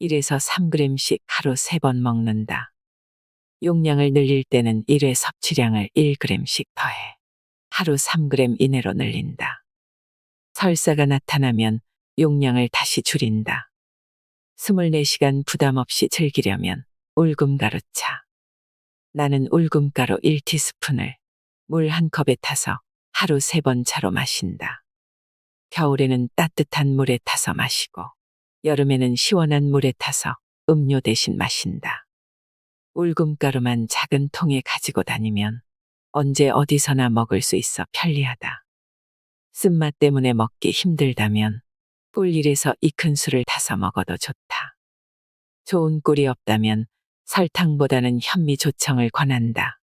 1에서 3g씩 하루 3번 먹는다. 용량을 늘릴 때는 1회 섭취량을 1g씩 더해 하루 3g 이내로 늘린다. 설사가 나타나면 용량을 다시 줄인다. 24시간 부담 없이 즐기려면 울금가루차. 나는 울금가루 1티스푼을 물 1컵에 타서 하루 3번 차로 마신다. 겨울에는 따뜻한 물에 타서 마시고 여름에는 시원한 물에 타서 음료 대신 마신다. 울금가루만 작은 통에 가지고 다니면 언제 어디서나 먹을 수 있어 편리하다. 쓴맛 때문에 먹기 힘들다면 꿀 1에서 2큰술을 타서 먹어도 좋다. 좋은 꿀이 없다면 설탕보다는 현미조청을 권한다.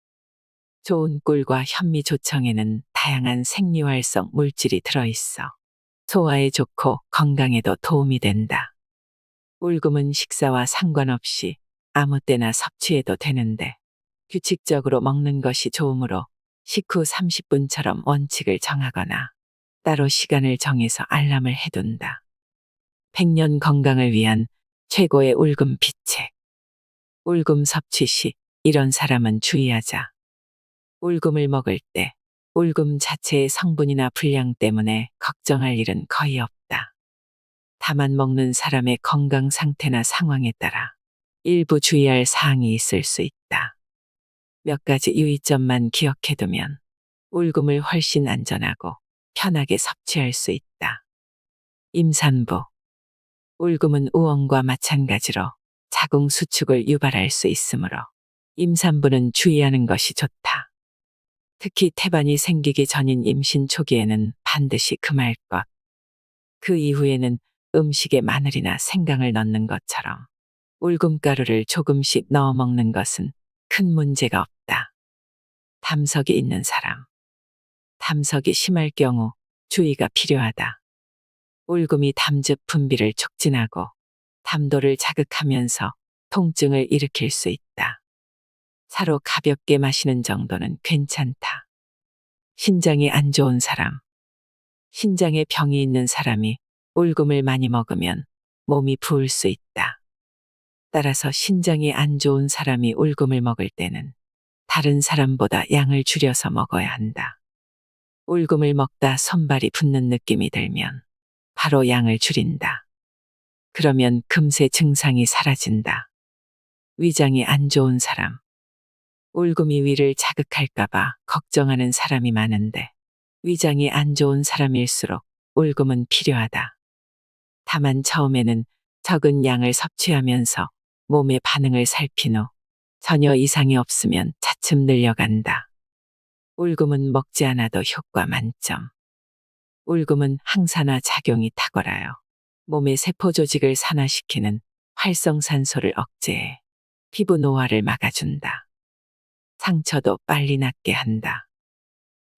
좋은 꿀과 현미조청에는 다양한 생리활성 물질이 들어있어 소화에 좋고 건강에도 도움이 된다. 울금은 식사와 상관없이 아무 때나 섭취해도 되는데 규칙적으로 먹는 것이 좋으므로 식후 30분처럼 원칙을 정하거나 따로 시간을 정해서 알람을 해둔다. 100년 건강을 위한 최고의 울금 비책. 울금 섭취 시 이런 사람은 주의하자. 울금을 먹을 때 울금 자체의 성분이나 분량 때문에 걱정할 일은 거의 없다. 다만 먹는 사람의 건강 상태나 상황에 따라 일부 주의할 사항이 있을 수 있다. 몇 가지 유의점만 기억해두면 울금을 훨씬 안전하고 편하게 섭취할 수 있다. 임산부. 울금은 우엉과 마찬가지로 자궁 수축을 유발할 수 있으므로 임산부는 주의하는 것이 좋다. 특히 태반이 생기기 전인 임신 초기에는 반드시 금할 것. 그 이후에는 음식에 마늘이나 생강을 넣는 것처럼 울금가루를 조금씩 넣어 먹는 것은 큰 문제가 없다. 담석이 있는 사람. 담석이 심할 경우 주의가 필요하다. 울금이 담즙 분비를 촉진하고 담도를 자극하면서 통증을 일으킬 수 있다. 사로 가볍게 마시는 정도는 괜찮다. 신장이 안 좋은 사람. 신장에 병이 있는 사람이 울금을 많이 먹으면 몸이 부을 수 있다. 따라서 신장이 안 좋은 사람이 울금을 먹을 때는 다른 사람보다 양을 줄여서 먹어야 한다. 울금을 먹다 손발이 붓는 느낌이 들면 바로 양을 줄인다. 그러면 금세 증상이 사라진다. 위장이 안 좋은 사람. 울금이 위를 자극할까봐 걱정하는 사람이 많은데 위장이 안 좋은 사람일수록 울금은 필요하다. 다만 처음에는 적은 양을 섭취하면서 몸의 반응을 살핀 후 전혀 이상이 없으면 차츰 늘려간다. 울금은 먹지 않아도 효과 만점. 울금은 항산화 작용이 탁월하여 몸의 세포 조직을 산화시키는 활성산소를 억제해 피부 노화를 막아준다. 상처도 빨리 낫게 한다.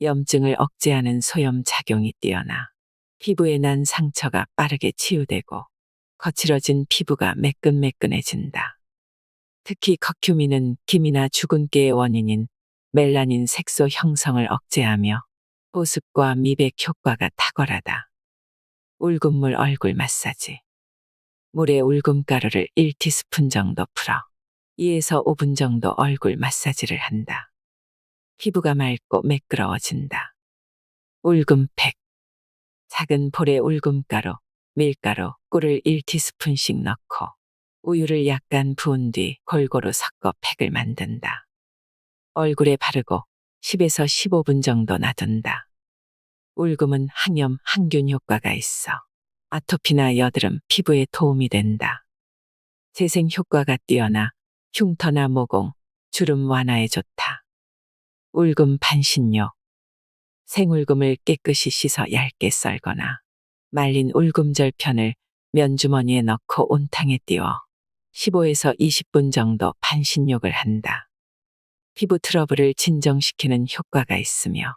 염증을 억제하는 소염 작용이 뛰어나 피부에 난 상처가 빠르게 치유되고 거칠어진 피부가 매끈매끈해진다. 특히 커큐민은 기미나 주근깨의 원인인 멜라닌 색소 형성을 억제하며 보습과 미백 효과가 탁월하다. 울금물 얼굴 마사지. 물에 울금가루를 1티스푼 정도 풀어 2에서 5분 정도 얼굴 마사지를 한다. 피부가 맑고 매끄러워진다. 울금팩. 작은 볼에 울금가루, 밀가루, 꿀을 1티스푼씩 넣고 우유를 약간 부은 뒤 골고루 섞어 팩을 만든다. 얼굴에 바르고 10에서 15분 정도 놔둔다. 울금은 항염, 항균 효과가 있어 아토피나 여드름, 피부에 도움이 된다. 재생 효과가 뛰어나 흉터나 모공, 주름 완화에 좋다. 울금 반신욕. 생울금을 깨끗이 씻어 얇게 썰거나 말린 울금절편을 면주머니에 넣고 온탕에 띄워 15에서 20분 정도 반신욕을 한다. 피부 트러블을 진정시키는 효과가 있으며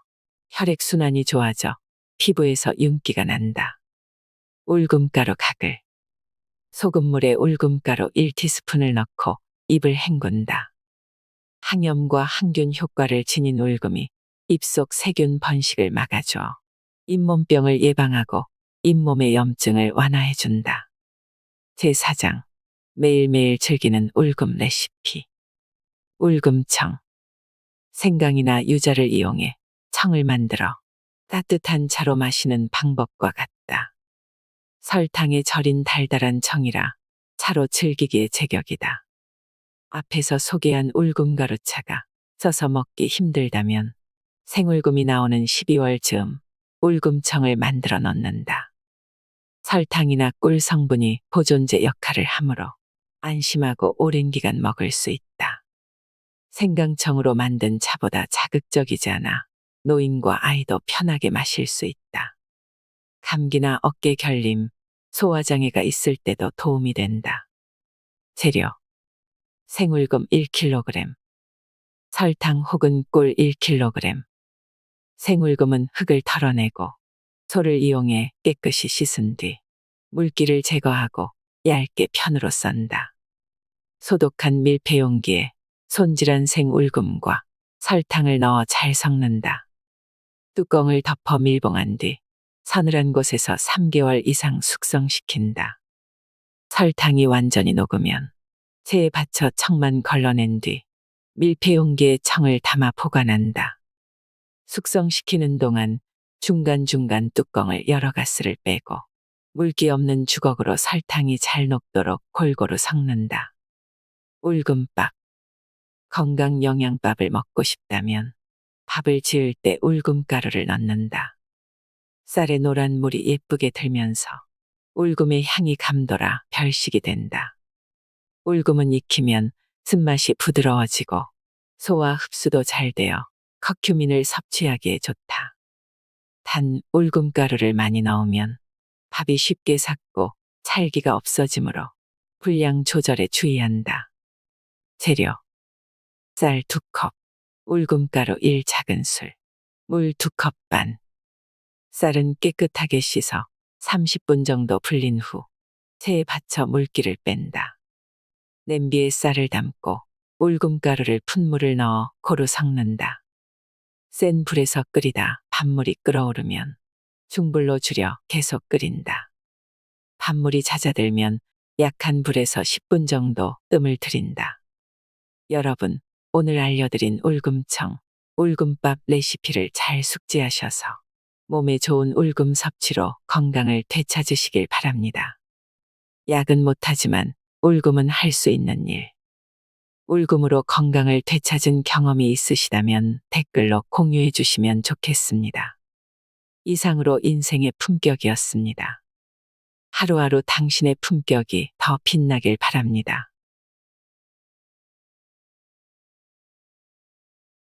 혈액순환이 좋아져 피부에서 윤기가 난다. 울금가루 각을. 소금물에 울금가루 1티스푼을 넣고 입을 헹군다. 항염과 항균 효과를 지닌 울금이 입속 세균 번식을 막아줘 잇몸병을 예방하고 잇몸의 염증을 완화해준다. 제4장 매일매일 즐기는 울금 레시피. 울금청. 생강이나 유자를 이용해 청을 만들어 따뜻한 차로 마시는 방법과 같다. 설탕에 절인 달달한 청이라 차로 즐기기에 제격이다. 앞에서 소개한 울금가루차가 써서 먹기 힘들다면 생울금이 나오는 12월 즈음 울금청을 만들어 넣는다. 설탕이나 꿀 성분이 보존제 역할을 하므로 안심하고 오랜 기간 먹을 수 있다. 생강청으로 만든 차보다 자극적이지 않아 노인과 아이도 편하게 마실 수 있다. 감기나 어깨 결림, 소화장애가 있을 때도 도움이 된다. 재료. 생울금 1kg, 설탕 혹은 꿀 1kg. 생울금은 흙을 털어내고 소를 이용해 깨끗이 씻은 뒤 물기를 제거하고 얇게 편으로 썬다. 소독한 밀폐용기에 손질한 생울금과 설탕을 넣어 잘 섞는다. 뚜껑을 덮어 밀봉한 뒤 서늘한 곳에서 3개월 이상 숙성시킨다. 설탕이 완전히 녹으면 체에 받쳐 청만 걸러낸 뒤 밀폐용기에 청을 담아 보관한다. 숙성시키는 동안 중간중간 뚜껑을 열어 가스를 빼고 물기 없는 주걱으로 설탕이 잘 녹도록 골고루 섞는다. 울금밥. 건강 영양밥을 먹고 싶다면 밥을 지을 때 울금가루를 넣는다. 쌀에 노란 물이 예쁘게 들면서 울금의 향이 감돌아 별식이 된다. 울금은 익히면 쓴맛이 부드러워지고 소화 흡수도 잘 되어 커큐민을 섭취하기에 좋다. 단 울금가루를 많이 넣으면 밥이 쉽게 삭고 찰기가 없어지므로 분량 조절에 주의한다. 재료. 쌀 2컵, 울금가루 1 작은술, 물 2컵 반. 쌀은 깨끗하게 씻어 30분 정도 불린 후 체에 받쳐 물기를 뺀다. 냄비에 쌀을 담고 울금가루를 푼 물을 넣어 고루 섞는다. 센 불에서 끓이다 밥물이 끓어오르면 중불로 줄여 계속 끓인다. 밥물이 잦아들면 약한 불에서 10분 정도 뜸을 들인다. 여러분, 오늘 알려드린 울금청, 울금밥 레시피를 잘 숙지하셔서 몸에 좋은 울금 섭취로 건강을 되찾으시길 바랍니다. 약은 못하지만 울금은 할 수 있는 일. 울금으로 건강을 되찾은 경험이 있으시다면 댓글로 공유해 주시면 좋겠습니다. 이상으로 인생의 품격이었습니다. 하루하루 당신의 품격이 더 빛나길 바랍니다.